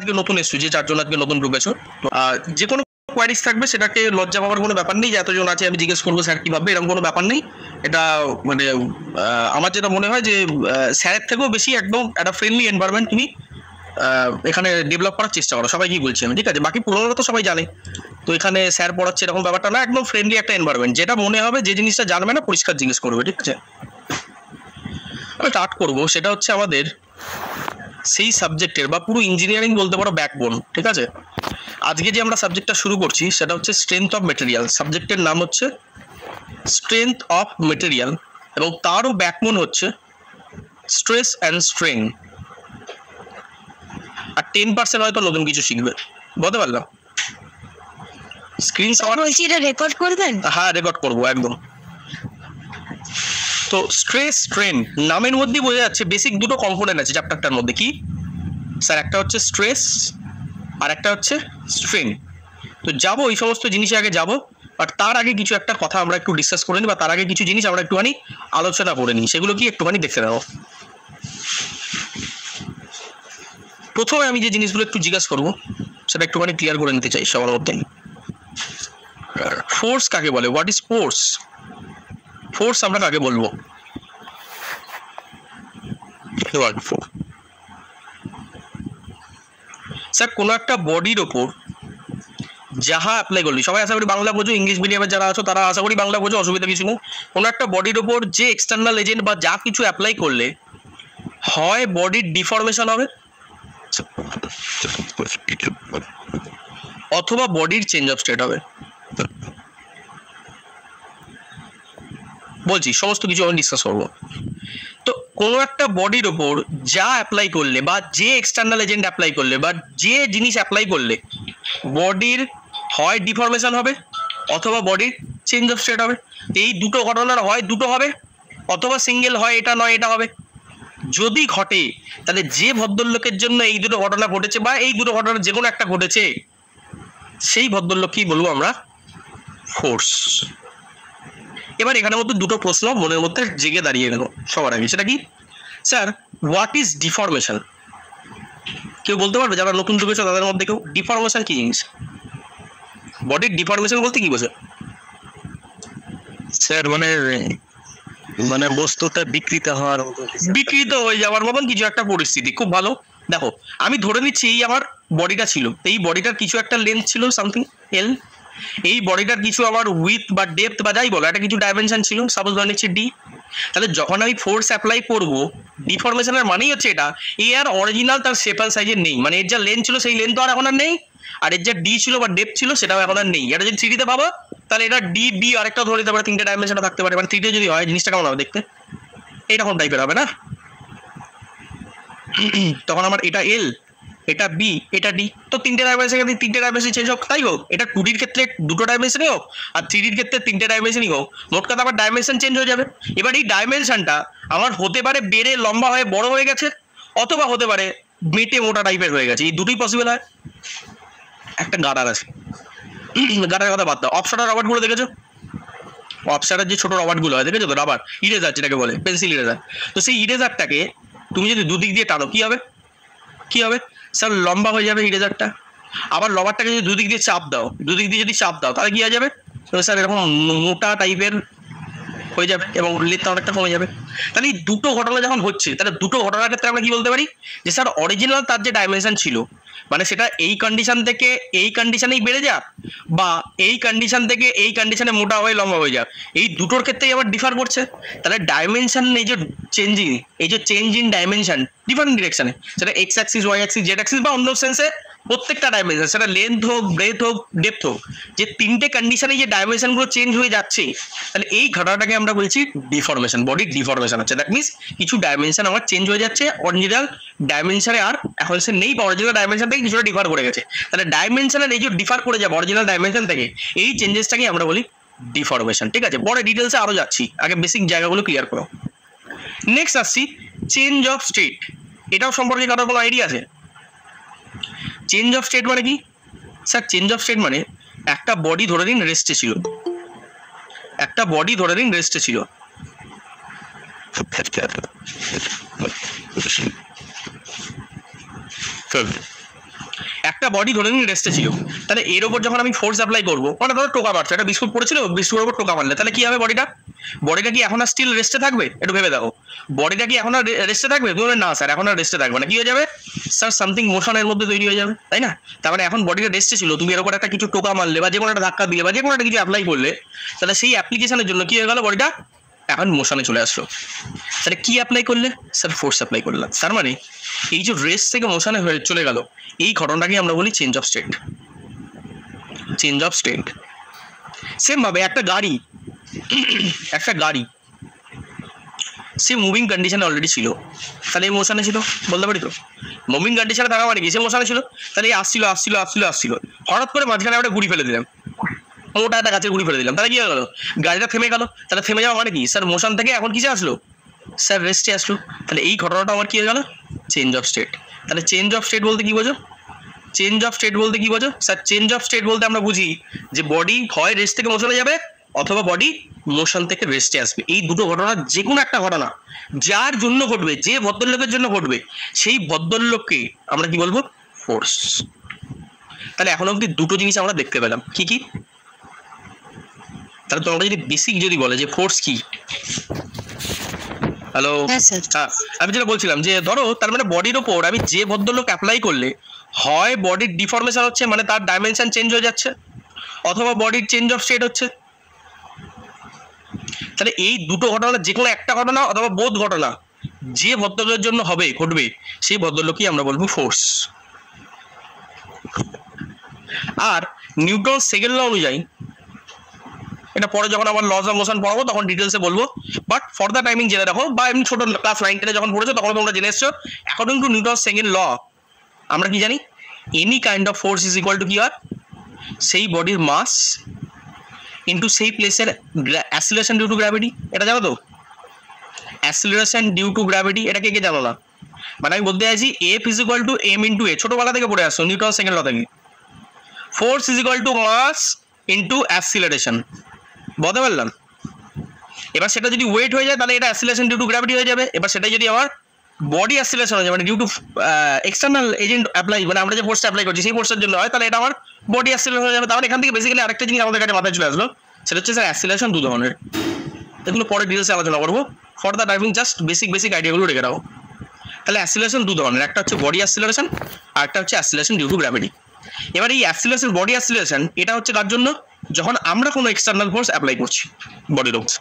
আজকে নতুন এসছো, যে 4 জন আজকে নতুন ঢুকেছো, যে কোনো কোয়ারিজ থাকবে সেটাকে লজ্জা পাওয়ার কোনো ব্যাপার নেই যে এতজন আছে আমি জিজ্ঞেস করবো স্যার কী ভাববে, এরকম কোনো ব্যাপার নেই। এটা মানে আমার যেটা মনে হয় যে স্যারের থেকেও বেশি একদম একটা ফ্রেন্ডলি এনভায়রনমেন্ট তুমি এখানে ডেভেলপ করার চেষ্টা করো। সবাই কি বলছি আমি, ঠিক আছে? বাকি পুরোনো তো সবাই জানে, তো এখানে স্যার পড়াচ্ছে এরকম ব্যাপারটা না, একদম ফ্রেন্ডলি একটা এনভায়রনমেন্ট। যেটা মনে হবে, যে জিনিসটা জানবে না পরিষ্কার জিজ্ঞেস করবে, ঠিক আছে? আমি স্টার্ট করবো, সেটা হচ্ছে আমাদের সেই সাবজেক্টের বা পুরো ইঞ্জিনিয়ারিং বলতে পারো ব্যাকবোন, ঠিক আছে? আজকে যে আমরা সাবজেক্টটা শুরু করছি সেটা হচ্ছে স্ট্রেংথ অফ মেটেরিয়াল। সাবজেক্টের নাম হচ্ছে স্ট্রেংথ অফ মেটেরিয়াল, এবং তারও ব্যাকবোন হচ্ছে স্ট্রেস অ্যান্ড স্ট্রেন। আর 10% হয়তো নতুন কিছু শিখবে, বলতে পারলাম। স্ক্রিন বলছি এটা রেকর্ড করবেন? হ্যাঁ, রেকর্ড করবো একদম। তো স্ট্রেস স্ট্রেন নামের মধ্যেই বোঝা যাচ্ছে বেসিক দুটো কম্পোনেন্ট আছে চ্যাপ্টারটার মধ্যে। কি স্যার? একটা হচ্ছে স্ট্রেস আর একটা হচ্ছে স্ট্রেন। তো যাবো এই সমস্ত জিনিসে আগে যাবো, বাট তার আগে কিছু একটা কথা আমরা একটু ডিসকাস করে নিই, বা তার আগে কিছু জিনিস আমরা একটুখানি আলোচনা করে নিই, সেগুলো কি একটুখানি দেখতে নেবো। প্রথমে আমি যে জিনিসগুলো একটু জিজ্ঞাসা করবো সেটা একটুখানি ক্লিয়ার করে নিতে চাই সবার মধ্যে। ফোর্স কাকে বলে? What is force? ফোর্স আমরা কাকে বলবো? স্যার কোনো একটা বডির ওপর যাহা অ্যাপ্লাই করলি, সবাই আশা করি বাংলা বোঝো, ইংলিশ মিডিয়ামে যারা আছো তারা আশা করি বাংলা বোঝো, অসুবিধা কিছু নেই। কোনো একটা বডির ওপর যে এক্সটার্নাল এজেন্ট বা যা কিছু অ্যাপ্লাই করলে হয় বডির ডিফরমেশন হবে, অথবা বডির চেঞ্জ অফ স্টেট হবে। বলছি সমস্ত কিছু আমি ডিসকাস করবো। তো কোনো একটা বডির ওপর যা অ্যাপ্লাই করলে বা যে এক্সটার্নাল এজেন্ট অ্যাপ্লাই করলে বা যে জিনিস অ্যাপ্লাই করলে বডির হয় ডিফরমেশন হবে অথবা বডির চেঞ্জ অফ স্টেট হবে। এই দুটো ঘটনার হয় দুটো হবে, অথবা সিঙ্গেল হয় এটা নয় এটা হবে। যদি ঘটে তাহলে যে ভদ্রলোকের জন্য এই দুটো ঘটনা ঘটেছে বা এই দুটো ঘটনা যে কোনো একটা ঘটেছে, সেই ভদ্রলোককেই বলবো আমরা ফোর্স। এবার এখানের মধ্যে দুটো প্রশ্ন মনের মধ্যে জেগে দাঁড়িয়ে গেল সবার আগে, সেটা কি? Sir what is deformation? কেউ বলতে পারবে যারা নতুন ঢুকেছে তাদের মধ্যে কেউ? ডিফরমেশন কি জিনিস? বডির ডিফরমেশন বলতে কি বোঝে? স্যার মানে বস্তুটা বিকৃত হওয়ার মতো, বিকৃত হয়ে যাওয়ার মতন কিছু একটা পরিস্থিতি। খুব ভালো। দেখো আমি ধরে নিচ্ছি এই আমার বডিটা ছিল, এই বডিটার কিছু একটা লেন্থ ছিল সামথিং এল, এই বডিটার কিছু আমার উইথ বা ডেপথ বা যাই বলো একটা কিছু ডাইমেনশন ছিল, সাপোজ ধরে নিচ্ছি ডি। তাহলে যখন আমি ফোর্স অ্যাপ্লাই করবো, ডিফরমেশনের মানেই হচ্ছে এটা এই আর অরিজিনাল তার শেপ আর সাইজের নেই, মানে এর যা লেন্থ ছিল সেই লেন্থ তো আর এখন আর নেই, আর এর যা ডি ছিল বা ডেপথ ছিল সেটাও এখন আর নেই। এটা যদি 3D তে পাবো তাহলে এটা ডি বি আরেকটা ধরে দিতে পারে, 3টে ডাইমেনশনে থাকতে পারে। মানে 3D যদি হয় জিনিসটা কেমন হবে দেখতে? এইরকম টাইপের হবে না? তখন আমার এটা এল, এটা বি, এটা ডি, তো 3টে ডাইমেনশন, 3টে ডাইমেনশন চেঞ্জ হোক তাই হোক। এটা 2Dর ক্ষেত্রে 2টো ডাইমেনশনই হোক, আর 3Dর ক্ষেত্রে 3টে ডাইমেনশনই হোক, মোট কথা আমার ডাইমেনশন চেঞ্জ হয়ে যাবে। এবার এই ডাইমেনশনটা আমার হতে পারে বেড়ে লম্বা হয়ে বড় হয়ে গেছে, অথবা হতে পারে মেটে মোটা টাইপের হয়ে গেছে। এই দুটোই পসিবল হয়। একটা গার্ডার আছে, গার্ডারের কথা বাদ দাও, অপসারা রবার্টগুলো দেখেছো? অপসারের যে ছোট রবার্টগুলো হয় দেখেছো তো, রাবার ইরেজার যেটাকে বলে, পেন্সিল ইরেজার। তো সেই ইরেজারটাকে তুমি যদি দুদিক দিয়ে টানো কি হবে? কি হবে স্যার? লম্বা হয়ে যাবে ইরেজারটা। আবার রবারটাকে যদি দুদিক দিয়ে চাপ দাও, দুদিক দিয়ে যদি চাপ দাও তাহলে কি হয়ে যাবে? তো স্যার এরকম মোটা টাইপের হয়ে যাবে এবং লেন্থটা অনেকটা কমে যাবে। তাহলে এই দুটো ঘটনা যখন হচ্ছে, তাহলে দুটো ঘটনার ক্ষেত্রে আমরা কি বলতে পারি যে স্যার অরিজিনাল তার যে ডাইমেনশন ছিল, মানে সেটা এই কন্ডিশন থেকে এই কন্ডিশনেই বেড়ে যাক, বা এই কন্ডিশন থেকে এই কন্ডিশনে মোটা হয়ে লম্বা হয়ে যাক, এই দুটোর ক্ষেত্রেই আবার ডিফার করছে। তাহলে ডাইমেনশন এই যে চেঞ্জিং, এই যে চেঞ্জ ইন ডাইমেনশন ডিফারেন্ট ডিরেকশনে, সেটা x axis, y axis, z axis বা অন্য সেন্সে প্রত্যেকটা ডাইমেনশন, সেটা লেন্থ হোক, ব্রেথ হোক, ডেপথ হোক, যে 3টে কন্ডিশনে যে ডাইমেনশনগুলো চেঞ্জ হয়ে যাচ্ছে, তাহলে এই ঘটনাটাকে আমরা বলছি ডিফরমেশন। বডির ডিফরমেশন হচ্ছে দ্যাট মিনস কিছু ডাইমেনশন আমার চেঞ্জ হয়ে যাচ্ছে, অরিজিনাল ডাইমেনশনে আর এখন সে নেই, বা অরিজিনাল ডাইমেনশন থেকে কিছুটা ডিফার করে গেছে। তাহলে ডাইমেনশনের এই যে ডিফার করে যাবে অরিজিনাল ডাইমেনশন থেকে, এই চেঞ্জেসটাকে আমরা বলি ডিফরমেশন। ঠিক আছে, পরে ডিটেলসে আরও যাচ্ছি, আগে বেসিক জায়গাগুলো ক্লিয়ার করো। নেক্সট আসছি চেঞ্জ অফ স্টেট। এটাও সম্পর্কে কারোর কোনো আইডিয়া আছে? চেঞ্জ অফ স্টেট মানে কি? স্যার চেঞ্জ অফ স্টেট মানে একটা বডি ধরে নিন রেস্টে ছিল, একটা বডি ধরে নিন রেস্টে ছিল, একটা বডি ধরে নিন রেস্টে ছিল, তাহলে এর ওপর যখন আমি ফোর্স অ্যাপ্লাই করবো, মানে ধরো টোকা মারছে, একটা বিস্কুট পড়েছিল, বিস্কুটের ওপর টোকা মারলে তাহলে কি হবে? বডিটা কি এখন আর স্টিল রেস্টে থাকবে? একটু ভেবে দেখো, বডিটা কি এখন আর রেস্টে থাকবে? তুমি না স্যার এখন আর রেস্টে থাকবে না, কি হয়ে যাবে স্যার? সামথিং মোশনের মধ্যে তৈরি হয়ে যাবে, তাই না? তার মানে এখন বডিটা রেস্টে ছিল, তুমি এর উপর একটা কিছু টোকা মারলে বা যে কোনো একটা ধাক্কা দিলে বা যে কোনো একটা কিছু অ্যাপ্লাই করলে, তাহলে সেই অ্যাপ্লিকেশনের জন্য কি হয়ে গেল? বডিটা এখন মোশনে চলে আসলো। তাহলে কি অ্যাপ্লাই করলে? স্যার ফোর্স অ্যাপ্লাই করলাম। তার মানে এই যে রেস্ট থেকে মোশনে হয়ে চলে গেল, এই ঘটনাটাকে আমরা বলি change of state. Change of state. Same ভাবে একটা গাড়ি সে মুভিং কন্ডিশনে অলরেডি ছিল, তাহলে এই মোশনে ছিল, বলতে পারি তো? মুভিং কন্ডিশনে থাকা মানে কি? সে মোশনে ছিল, তাহলে এই আসছিল, হঠাৎ করে মাঝখানে একটা গুড়ি ফেলে দিলাম, মোটা একটা গাছের গুড়ি ফেলে দিলাম, তাহলে কি হয়ে গেল? গাড়িটা থেমে গেল। তাহলে থেমে যাওয়া মানে কি? স্যার মোশন থেকে এখন কিসে আসলো? স্যার রেস্টে আসলো। তাহলে এই ঘটনাটা আমার কি হয়ে গেল? Change of state. তাহলে চেঞ্জ অফ স্টেট বলতে কি বোঝো? স্যার চেঞ্জ অফ স্টেট বলতে আমরা বুঝি যে বডি হয় রেস্ট থেকে মোশনে যাবে অথবা বডি মোশন থেকে রেস্টে আসবে। এই দুটো ঘটনা যে কোনো একটা ঘটনা যার জন্য ঘটবে, যে ভদ্রলোকের জন্য ঘটবে, সেই ভদ্রলোককে আমরা কি বলবো? ফোর্স। তাহলে এখন অবধি দুটো জিনিস আমরা দেখতে পেলাম, কি কি? তাহলে তোমরা যদি বেসিক যদি বলে যে ফোর্স কি, হ্যালো, হ্যাঁ স্যার। হ্যাঁ, আমি যেটা বলছিলাম যে ধরো তার মানে বডির ওপর আমি যে ভদ্রলোক অ্যাপ্লাই করলে হয় বডির ডিফরমেশন হচ্ছে, মানে তার ডাইমেনশন চেঞ্জ হয়ে যাচ্ছে, অথবা বডির চেঞ্জ অফ স্টেট হচ্ছে। তাহলে এই দুটো ঘটনা যে কোনো একটা ঘটনা অথবা বোধ ঘটনা যে ভদ্রলোকের জন্য ঘটবে, সেই ভদ্রলোকই আমরা বলবো ফোর্স। আর নিউটন সেকেন্ড ল অনুযায়ী, এটা পরে যখন আমার লস অফ মোশন পড়াবো তখন ডিটেলসে বলবো, বাট ফর দ্য টাইমিং জেনে রাখো, বা এমনি ছোট ক্লাস 9-10 যখন পড়েছো তখন তোমরা জেনে এসছো, according to Newton second law আমরা কি জানি? Any kind of force is equal to কি হয়? সেই বডির মাস ইন্টু সেই প্লেসের অ্যাসিলেশন ডিউ টু গ্র্যাভিটি। এটা জানো তো? অ্যাসিলারেশন ডিউ টু গ্র্যাভিটি, এটা কে জানো না? মানে আমি বলতে চাইছি F is equal to M into A, ছোটবেলা থেকে পড়ে আসছো নিউটন সেকেন্ড ল থেকে। Force is equal to mass into acceleration, বলতে পারলাম? এবার সেটা যদি ওয়েট হয়ে যায় তাহলে এটা অ্যাসিলেশন ডিউ টু গ্র্যাভিটি হয়ে যাবে। এবার সেটাই যদি আমার বডি অ্যাসিলেশন হয়ে যায়, মানে due to external agent apply, মানে আমরা যে ফোর্সটা অ্যাপ্লাই করছি সেই ফোর্সের জন্য হয়, তাহলে এটা আমার বডি অ্যাসিলেশন হয়ে যাবে। তাহলে এখান থেকে বেসিক্যালি আরেকটা জিনিস আমাদের কাছে মাথায় চলে আসলো, সেটা হচ্ছে স্যার অ্যাসিলেশন দু ধরনের। এগুলো পরে ডিটেলসে আলোচনা করবো, for the timing just basic আইডিয়াগুলো রেখে রাখো। তাহলে অ্যাসিলেশন দু ধরনের, একটা হচ্ছে বডি অ্যাসিলারেশন আর একটা হচ্ছে অ্যাসিলেশন ডিউ টু গ্র্যাভিটি। এবার এই অ্যাসিলেশন, বডি অ্যাসিলেশন, এটা হচ্ছে কার জন্য? যখন আমরা কোনো এক্সটার্নাল ফোর্স অ্যাপ্লাই করছি বডির উপর।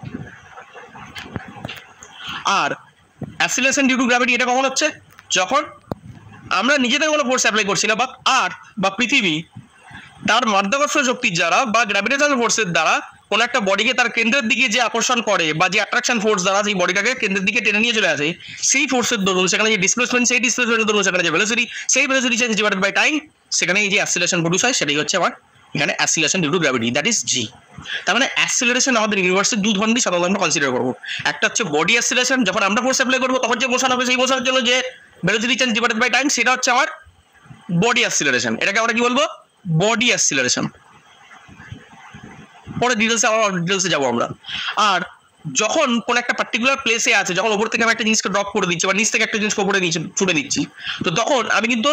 আর অ্যাসিলেশন ডিউ টু গ্র্যাভিটি এটা কখন হচ্ছে? যখন আমরা নিজেদের কোনো ফোর্স অ্যাপ্লাই করছি না, বা আর্থ বা পৃথিবী তার মাধ্যাকর্ষণ শক্তির দ্বারা বা গ্র্যাভিটেশনাল ফোর্সের দ্বারা কোনো একটা বডিকে তার কেন্দ্রের দিকে যে আকর্ষণ করে বা যে অ্যাট্রাকশন ফোর্স দ্বারা সেই বডিটাকে কেন্দ্রের দিকে টেনে নিয়ে চলে আসে, সেই ফোর্সের দরুন সেখানে যে ডিসপ্লেসমেন্ট, সেই ডিসপ্লেসমেন্টের দরুন সেখানে যে ভেলোসিটি, সেই velocity change divided by time, সেখানে এই যে অ্যাসিলেশন প্রডিউস হয় সেটাই হচ্ছে আমার এখানে acceleration due to gravity, that is G. তার মানে অ্যাসিলারেশন আমাদের ইউনিভার্সের দু ধরনের সাধারণত আমরা কনসিডার করবো। একটা হচ্ছে বডি অ্যাসিলেশন, যখন আমরা ফোর্স অ্যাপ্লাই করবো তখন যে মোশন হবে সেই মোশনের জন্য যে velocity change divided by time, সেটা হচ্ছে আমার বডি অ্যাসিলারেশন। এটাকে আমরা কি বলবো? Body acceleration. পরে ডিটেলসে যাবো আমরা। আর যখন কোনো একটা পার্টিকুলার প্লেসে আছে, যখন ওপর থেকে আমি একটা জিনিসকে ড্রপ করে দিচ্ছি বা নিচ থেকে একটা জিনিসকে ওপরে ছুটে দিচ্ছি, তো তখন আমি কিন্তু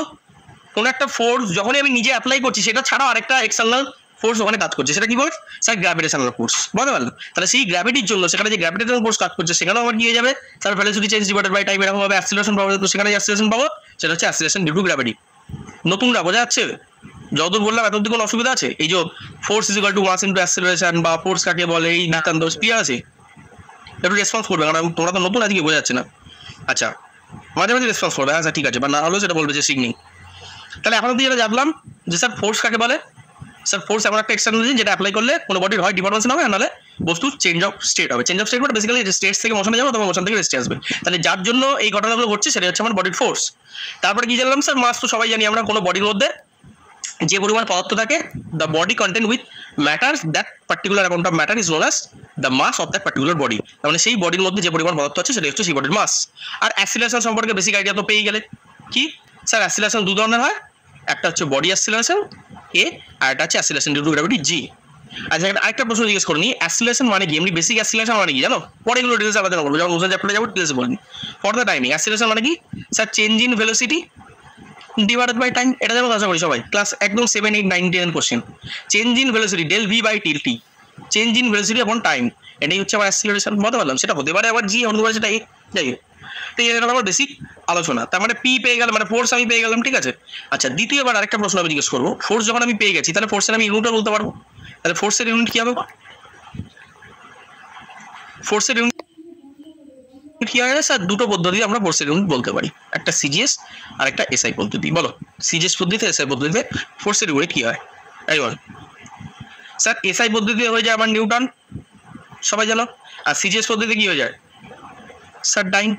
কোনো একটা ফোর্স যখনই আমি নিজে অ্যাপ্লাই করছি সেটা ছাড়াও আরেকটা এক্সটার্নাল ফোর্স ওখানে কাজ করছে, সেটা কি ফোর্স? স্যার গ্র্যাভিটেশনাল ফোর্স, বুঝতে পারলো? তাহলে সেই গ্র্যাভিটির জন্য সেখানে যে গ্র্যাভিটেশনাল ফোর্স কাজ করছে সেখানেও আমার কি হয়ে যাবে? তার velocity change divided by time, এরকম ভাবে অ্যাসিলেশন পাবো, তো সেখানে অ্যাসিলেশন পাবো, সেটা হচ্ছে অ্যাসিলেশন ডিউ টু গ্র্যাভিটি। নতুনরা বোঝা যাচ্ছে? যতদূর বললাম এত অব্দি কোনো অসুবিধা আছে? এই যে force is equal to mass into acceleration বা ফোর্স কাকে বলে, এই নিতান্ত ক্লিয়ার আছে? একটু রেসপন্স করবে, কারণ তোমরা তো নতুন আজকে বোঝা যাচ্ছে না। আচ্ছা, মাঝে মাঝে রেসপন্স করবে, আচ্ছা ঠিক আছে, বা না হলেও সেটা বলবে যে শিখনি। তাহলে এখন অব্দি যেটা জানলাম যে স্যার ফোর্স কাকে বলে? স্যার ফোর্স এমন একটা এক্সটার্নাল জিনিস যেটা অ্যাপ্লাই করলে কোনো বডির হয় ডিফরমেশন হবে, নাহলে বস্তুর চেঞ্জ অফ স্টেট হবে। চেঞ্জ অফ স্টেট মানে বেসিক্যালি স্টেটস থেকে মোশনে যাবে অথবা মোশন থেকে রেস্টে আসবে। তাহলে যার জন্য এই ঘটনাগুলো ঘটছে সেটা হচ্ছে আমার বডির ফোর্স। তারপরে কি জানলাম স্যার? মাস তো সবাই জানি আমরা, কোনো বডির মধ্যে যে পরিমাণ পদার্থ থাকে, the body content with matter, that particular amount of matter is known as the mass of that particular body. তার মানে সেই বডির মধ্যে যে পরিমাণ পদার্থ আছে সেটা হচ্ছে সেই বডির মাস। আর অ্যাসিলেশন সম্পর্কে বেসিক আইডিয়া তো পেয়ে গেলে। কি স্যার? অ্যাসিলেশন দু ধরনের হয়, একটা হচ্ছে বডি অ্যাসিলেশন এ, আর একটা হচ্ছে অ্যাসিলেশন ডিউ টু গ্র্যাভিটি জি। আচ্ছা, এখানে আরেকটা প্রশ্ন জিজ্ঞেস করিনি, অ্যাসিলেশন মানে কি? এমনি বেসিক অ্যাসিলেশন মানে কি জানো? পরে এগুলো ডিটেলস আলোচনা করবো, যখন মোশন চ্যাপ্টারে যাবো ডিটেলসে বলিনি। ফর দ্য টাইমিং অ্যাসিলেশন মানে কি? Sir change in velocity divided by time. এটা যেমন আশা করি সবাই ক্লাস একদম 7, 8, 9, 10 question. Change in velocity del v by t, change in velocity upon time, এটাই হচ্ছে আমার অ্যাক্সিলারেশন। বলতে পারলাম সেটা হতে পারে আবার জি, হতে পারে সেটা এ, যাই হোক। তো এটা আমার বেসিক আলোচনা। তার মানে পি পেয়ে গেলাম, মানে ফোর্স আমি পেয়ে গেলাম, ঠিক আছে। আচ্ছা, দ্বিতীয়বার আরেকটা প্রশ্ন আমি জিজ্ঞেস করবো, ফোর্স যখন আমি পেয়ে গেছি তাহলে ফোর্সের আমি ইউনিটও বলতে পারবো। তাহলে ফোর্সের ইউনিট কি হবে? ফোর্সের ইউনিট কি হয় স্যার? দুটো পদ্ধতি আমরা ফোর্সের ইউনিট বলতে পারি, একটা সিজিএস আর একটা এসআই পদ্ধতি। বলো সিজিএস পদ্ধতিতে, এসআই পদ্ধতিতে ফোর্সের ইউনিট কি হয়? এই বল স্যার। এসআই পদ্ধতিতে হয়ে যায় আমার নিউটন, সবাই জানো। আর সিজিএস পদ্ধতিতে কি হয়ে যায় স্যার? ডাইন।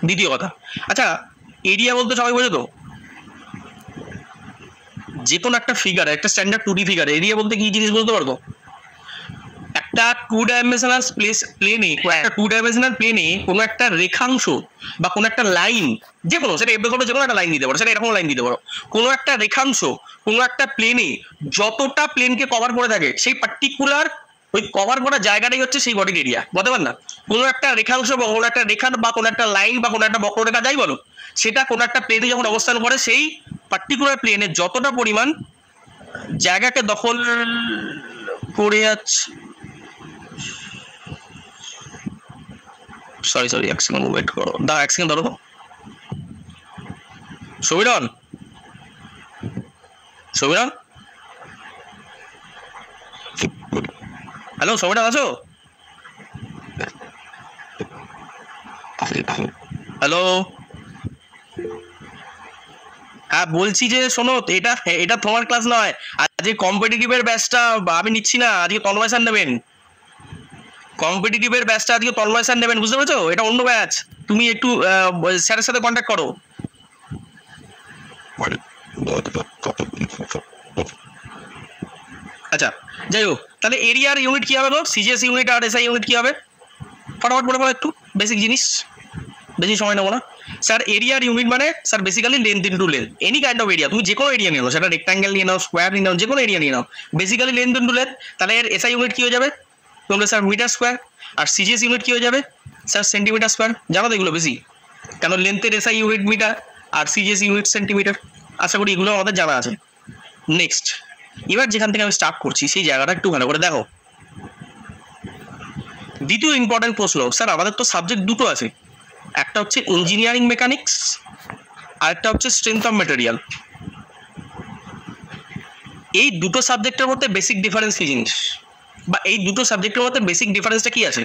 দ্বিতীয় কথা, আচ্ছা এরিয়া বলতে সবাই বোঝো তো? যে কোনো একটা ফিগার, একটা স্ট্যান্ডার্ড 2D ফিগার এরিয়া বলতে কি জিনিস বলতে পারবো? একটা টু ডাইমেনশনাল প্লেনে কোনো একটা রেখাংশ বা কোনো একটা লাইন, যে কোনো, সেটা এভাবে যে কোনো একটা লাইন দিতে পারো, সেটা এরকম লাইন দিতে পারো। কোনো একটা রেখাংশ কোনো একটা প্লেনে যতটা প্লেনকে কভার করে থাকে, সেই পার্টিকুলার ওই কভার করা জায়গাটাই হচ্ছে সেই বডির এরিয়া। বলতে পার না? কোনো একটা রেখাংশ বা কোনো একটা রেখার বা কোনো একটা লাইন বা কোনো একটা বক্ররেখা যাই বলো, সেটা কোনো একটা প্লেনে যখন অবস্থান করে, সেই পার্টিকুলার প্লেনে যতটা পরিমাণ জায়গাকে দখল করে আছে, সরি এক সেকেন্ড ওয়েট করো, এক সেকেন্ড ধরো। সবিরন, হ্যালো সবিরন, আছো? হ্যালো, হ্যাঁ বলছি যে শোনো, এটা তোমার ক্লাস নয়। আজকে কম্পিটিটিভের ব্যাচটা আমি নিচ্ছি না, আজকে তন্ময় স্যার নেবেন। কম্পিটিটিভের ব্যাচটা আজকে তন্ময় স্যার নেবেন, বুঝতে পেরেছো? এটা অন্য ব্যাচ। তুমি একটু স্যারের সাথে কন্ট্যাক্ট করো। আচ্ছা যাই হোক, তাহলে এরিয়ার ইউনিট কি হবে? সিজিএস ইউনিট আর এসআই ইউনিট কি হবে? ফটাফট বলে বলো একটু, বেসিক জিনিস, বেশি সময় নেবো না। স্যার এরিয়ার ইউনিট মানে sir basically length into length, any kind of area. তুমি যে কোনো এরিয়া নিয়ে নাও, সেটা রেক্টাঙ্গেল নিয়ে নাও, স্কোয়ার নিয়ে নাও, যে কোনো এরিয়া নিয়ে নাও, বেসিক্যালি লেন্থ ইন্টু লেন্থ। তাহলে এর এসআই ইউনিট কি হয়ে যাবে? তোমরা স্যার মিটার স্কোয়ার। আর সিজিএস ইউনিট কি হয়ে যাবে স্যার? Centimetre square. জানো তো এগুলো বেশি, কেন লেন্থের এসআই ইউনিট মিটার আর সিজিএস ইউনিট সেন্টিমিটার। আশা করি এগুলো আমাদের জানা আছে। নেক্সট, এবার যেখান থেকে আমি স্টার্ট করছি সেই জায়গাটা একটু ভালো করে দেখো। দ্বিতীয় ইম্পর্টেন্ট প্রশ্ন, স্যার আমাদের তো সাবজেক্ট দুটো আছে, একটা হচ্ছে ইঞ্জিনিয়ারিং মেকানিক্স আর একটা হচ্ছে স্ট্রেংথ অফ মেটেরিয়াল। এই দুটো সাবজেক্টের মধ্যে বেসিক ডিফারেন্স কি জিনিস, বা এই দুটো সাবজেক্টের মধ্যে বেসিক ডিফারেন্সটা কি আছে?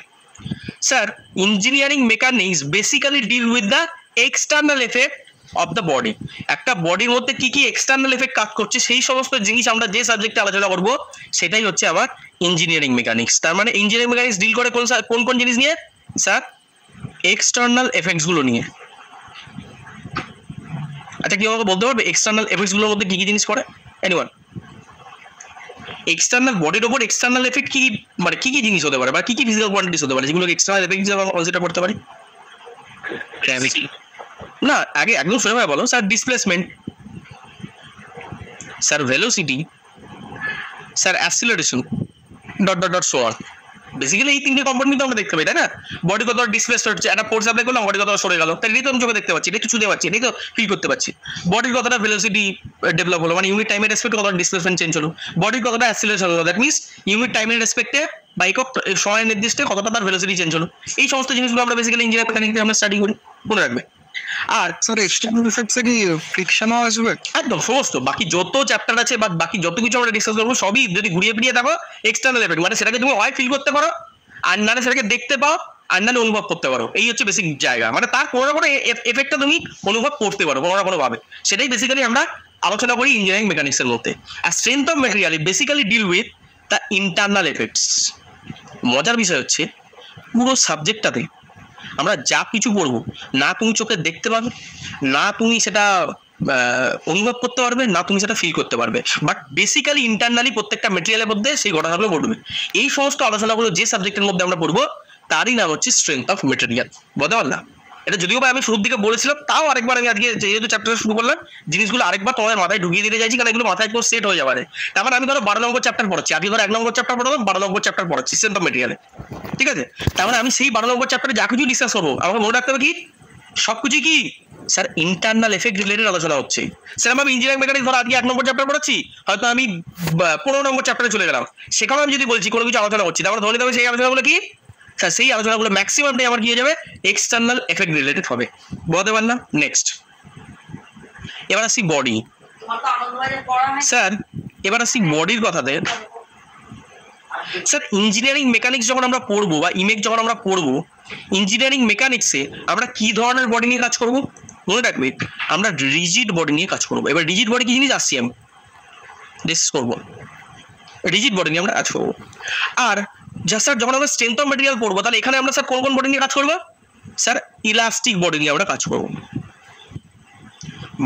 Sir engineering mechanics basically deal with the external effect of the body. একটা বডির মধ্যে কি কি এক্সটার্নাল এফেক্ট কাজ করছে, সেই সমস্ত জিনিস আমরা যে সাবজেক্টে আলোচনা করবো সেটাই হচ্ছে আমার ইঞ্জিনিয়ারিং মেকানিক্স। তার মানে ইঞ্জিনিয়ারিং মেকানিক্স ডিল করে কোন কোন জিনিস নিয়ে স্যার? এক্সটার্নাল এফেক্টসগুলো নিয়ে। আচ্ছা কি আমাকে বলতে পারবে এক্সটার্নাল এফেক্টসগুলোর মধ্যে কি কি জিনিস পড়ে? এনিওয়ান? এক্সটার্নাল বডির ওপর এক্সটার্নাল এফেক্ট কি, মানে কি কি জিনিস হতে পারে, বা কি কি ফিজিক্যাল কোয়ান্টিটিস হতে পারে যেগুলো এক্সটার্নাল এফেক্ট হিসেবে আমরা কনসিডার করতে পারি? গ্র্যাভিটি না, আগে একদম সোজা বলো sir. Displacement sir, velocity sir, acceleration, dot dot dot so on. Basically এই তিনটে কম্পোনেন্ট তো আমরা দেখতে পাই, তাই না? বডি কত ডিসপ্লেস হচ্ছে, একটা ফোর্স অ্যাপ্লাই করলাম, বডি কতটা সরে গেল, তাই এটাই তো আমি চোখে দেখতে পাচ্ছি, এটাই তো ছুঁতে পাচ্ছি, এটাই তো ফিল করতে পারছি। বডির কতটা ভেলোসিটি ডেভেলপ হলো, মানে ইউনিট টাইমের রেসপেক্টে কতটা ডিসপ্লেসমেন্ট চেঞ্জ হলো, বডির কতটা অ্যাক্সিলারেশন হলো, দ্যাট মিনস ইউনিট টাইমের রেসপেক্টে বা একক সময় নির্দিষ্টে কতটা তার ভেলোসিটি চেঞ্জ হলো। এই সমস্ত জিনিসগুলো আমরা বেসিক্যালি ইঞ্জিনিয়ারিং মেকানিক্সে আমরা স্টাডি করি, মনে রাখবে। আর স্যার এক্সটার্নাল এফেক্টসে কি ফ্রিকশনও আসবে? একদম সমস্ত বাকি যত চ্যাপ্টার আছে বা বাকি যত কিছু আমরা ডিসকাস করবো সবই যদি ঘুরিয়ে ফিরিয়ে দেখো এক্সটার্নাল এফেক্ট, মানে সেটাকে তুমি হয় ফিল করতে পারো, আর না সেটাকে দেখতে পাও, আর না অনুভব করতে পারো। এই হচ্ছে বেসিক জায়গা, মানে তার কোনো না কোনো এফেক্টটা তুমি অনুভব করতে পারো কোনো না কোনোভাবে। সেটাই বেসিক্যালি আমরা আলোচনা করি ইঞ্জিনিয়ারিং মেকানিক্সের মধ্যে। আর strength of material basically deal with the internal effects. মজার বিষয় হচ্ছে পুরো সাবজেক্টটাতে আমরা যা কিছু পড়বো, না তুমি চোখে দেখতে পাবে, না তুমি সেটা অনুভব করতে পারবে, না তুমি সেটা ফিল করতে পারবে, বাট বেসিক্যালি ইন্টারনালি প্রত্যেকটা মেটেরিয়ালের মধ্যে সেই ঘটনাগুলো ঘটবে। এই সমস্ত আলোচনাগুলো যে সাবজেক্টের মধ্যে আমরা পড়বো তারই নাম হচ্ছে স্ট্রেংথ অফ মেটেরিয়াল। বলতে পারলাম? এটা যদিও বা আমি শুরুর দিকে বলেছিলাম, তাও আরেকবার আমি আজকে যেহেতু চ্যাপ্টার শুরু করলাম, জিনিসগুলো আরেকবার তোমাদের মাথায় ঢুকিয়ে দিতে চাইছি, কারণ এগুলো মাথায় একদম সেট হয়ে যাবে। তার মানে আমি ধরো 12 নম্বর চ্যাপ্টার পড়াচ্ছি, আজকে ধরো 1 নম্বর চ্যাপ্টার পড়ালাম, 12 নম্বর চ্যাপ্টার পড়াচ্ছি স্ট্রেংথ অফ মেটেরিয়ালে, ঠিক আছে? তার মানে আমি সেই 12 নম্বর চ্যাপ্টারে যা কিছু ডিসকাস করবো আমাকে মনে রাখতে হবে কি সবকিছু কি স্যার ইন্টারনাল এফেক্ট রিলেটেড আলোচনা হচ্ছে। স্যার আমি ইঞ্জিনিয়ারিং মেকানিক্স ধরো আজকে 1 নম্বর চ্যাপ্টার পড়াচ্ছি, হয়তো আমি 15 নম্বর চ্যাপ্টারে চলে গেলাম, সেখানে আমি যদি বলছি কোনো কিছু আলোচনা করছি, তারপরে ধরে নেবে সেই আলোচনাগুলো কি স্যার, সেই আলোচনাগুলো ম্যাক্সিমামটাই আমার কি হয়ে যাবে, এক্সটার্নাল এফেক্ট রিলেটেড হবে। বলতে পারলাম। নেক্সট এবার আসি বডি। স্যার এবার আসি বডির কথাতে। স্যার ইঞ্জিনিয়ারিং মেকানিক্স যখন আমরা পড়বো বা ইমেক যখন আমরা পড়বো, ইঞ্জিনিয়ারিং মেকানিক্সে আমরা কি ধরনের বডি নিয়ে কাজ করবো মনে রাখবে, আমরা রিজিড বডি নিয়ে কাজ করবো। এবার রিজিড বডি কি জিনিস আসছি আমি ডিসকাস করবো, রিজিড বডি নিয়ে আমরা কাজ করবো। আর যা স্যার যখন আমরা স্ট্রেংথ অফ মেটেরিয়াল পড়বো, তাহলে এখানে আমরা স্যার কোন কোন বডি নিয়ে কাজ করবো, স্যার ইলাস্টিক বডি নিয়ে আমরা কাজ করবো।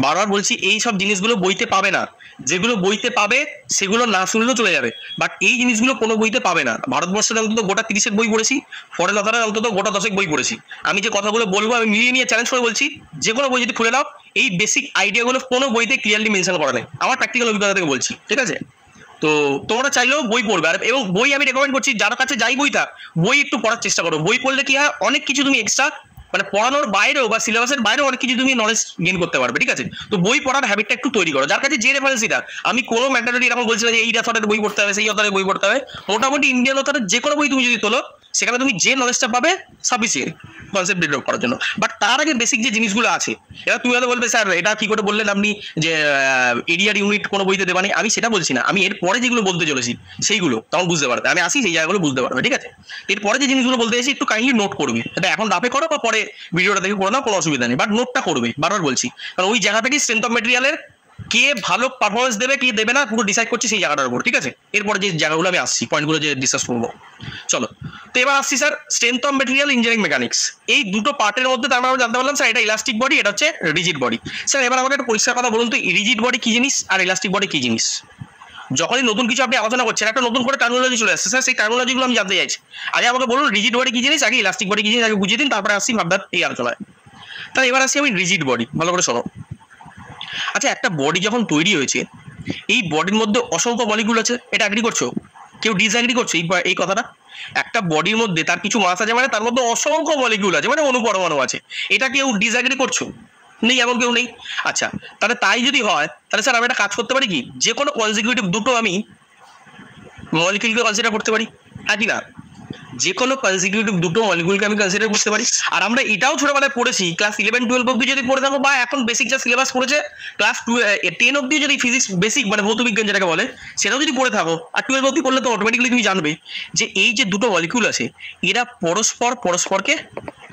বারবার বলছি এই সব জিনিসগুলো বইতে পাবে না, যেগুলো বইতে পাবে সেগুলো না শুনলেও চলে যাবে, বাট এই জিনিসগুলো কোনো বইতে পাবে না। ভারতবর্ষের অন্তত গোটা 30 বই পড়েছি, ফরেন অথরের অন্তত গোটা 10 বই পড়েছি। আমি যে কথাগুলো বলবো আমি মিলিয়ে নিয়ে চ্যালেঞ্জ করে বলছি, যে কোনো বই যদি খুলে নাও এই বেসিক আইডিয়াগুলো কোনো বইতে ক্লিয়ারলি মেনশন করা নেই, আমার প্র্যাকটিক্যাল অভিজ্ঞতা থেকে বলছি, ঠিক আছে? তো তোমরা চাইলেও বই পড়বে, আর এবং বই আমি রেকমেন্ড করছি যার কাছে যাই বই থাক, বই একটু পড়ার চেষ্টা করো। বই পড়লে কি হয়, অনেক কিছু তুমি এক্সট্রা মানে পড়ানোর বাইরেও বা সিলেবাসের বাইরেও অনেক কিছু তুমি নলেজ গেইন করতে পারবে, ঠিক আছে? তো বই পড়ার হ্যাবিটটা একটু তৈরি করো। যার কাছে যে রেফারেন্সটা, আমি কোনো ম্যান্ডেটরি এরকম বলছি না যে এই অথরের বই পড়তে হবে, সেই অথরের বই পড়তে হবে। মোটামুটি ইন্ডিয়ান অথরের যে কোনো বই তুমি যদি তোলো, সেখানে তুমি যে নলেজটা পাবে সাফিসিয়েন্ট কনসেপ্ট ডেভেলপ করার জন্য। বাট তার আগে বেসিক যে জিনিসগুলো আছে, এবার তুমি হয়তো বলবে স্যার এটা কি করে বললেন আপনি যে এরিয়ার ইউনিট কোনো বইতে দেবানি, আমি সেটা বলছি না, আমি এরপরে যেগুলো বলতে চলেছি সেইগুলো তখন বুঝতে পারবে। আমি আসি সেই জায়গাগুলো বুঝতে পারবে, ঠিক আছে? এরপরে যে জিনিসগুলো বলতে এসেছি একটু কাইন্ডলি নোট করবে, এটা এখন রাফে করো বা পরে ভিডিওটা দেখে করে নাও, কোনো অসুবিধা নেই, বাট নোটটা করবে, বারবার বলছি, কারণ ওই জায়গা থেকে স্ট্রেংথ অফ মেটেরিয়ালের কে ভালো পারফরমেন্স দেবে কে দেবে না পুরো ডিসাইড করছি সেই জায়গাটার উপর, ঠিক আছে? এরপরে যে জায়গাগুলো আমি আসছি, পয়েন্টগুলো যে ডিসকাস করবো, চলো। তো এবার আসছি sir strength of material engineering mechanics, এই দুটো পার্টের মধ্যে তার আমরা জানতে পারলাম স্যার এটা ইলাস্টিক বডি, এটা হচ্ছে রিজিড বডি। স্যার এবার আমাকে একটা পরিষ্কার কথা বলুন তো, রিজিড বডি কি জিনিস আর ইলাস্টিক বডি কি জিনিস? যখনই নতুন কিছু আপনি আলোচনা করছেন একটা নতুন করে টার্মিনোলজি চলে আসছে, স্যার সেই টার্মিনোলজিগুলো আমি জানতে চাইছি। আগে আমাকে বলুন রিজিড বডি কি জিনিস, আগে ইলাস্টিক বডি কি জিনিস আগে বুঝিয়ে দিন, তারপরে আসছি ভাবদার এই আলোচনায়। তাহলে এবার আসছি আমি রিজিড বডি, ভালো করে শোনো। আচ্ছা একটা বডি যখন তৈরি হয়েছে, এই বডির মধ্যে অসংখ্য মলিকুল আছে, এটা অ্যাগ্রি করছো? কেউ ডিসঅ্যাগ্রি করছো এই কথাটা? একটা বডির মধ্যে তার কিছু মাস আছে মানে তার মধ্যে অসংখ্য মলিকুল আছে, মানে অনুপরমাণু আছে, এটা কেউ ডিসঅ্যাগ্রি করছো? নেই, এমন কেউ নেই। আচ্ছা তাহলে তাই যদি হয়, তাহলে স্যার আমি একটা কাজ করতে পারি কি, যে কোনো কনজিকিউটিভ দুটো আমি মলিকুলকে কনসিডার করতে পারি, হ্যাঁ কি না? যে কোনো কনজিকিউটিভ দুটো মলিকুলকে আমি কনসিডার করতে পারি। আর আমরা এটাও ছোটবেলায় পড়েছি, ক্লাস 11-12 অব্দি যদি পড়ে থাকো, বা এখন বেসিক যা সিলেবাস করেছে ক্লাস 10 অব্দি যদি ফিজিক্স বেসিক মানে ভৌত বিজ্ঞান যেটাকে বলে সেটাও যদি পড়ে থাকো, আর 12 অব্দি পড়লে তো অটোমেটিক্যালি তুমি জানবে যে এই যে দুটো মলিকুল আছে এরা পরস্পরকে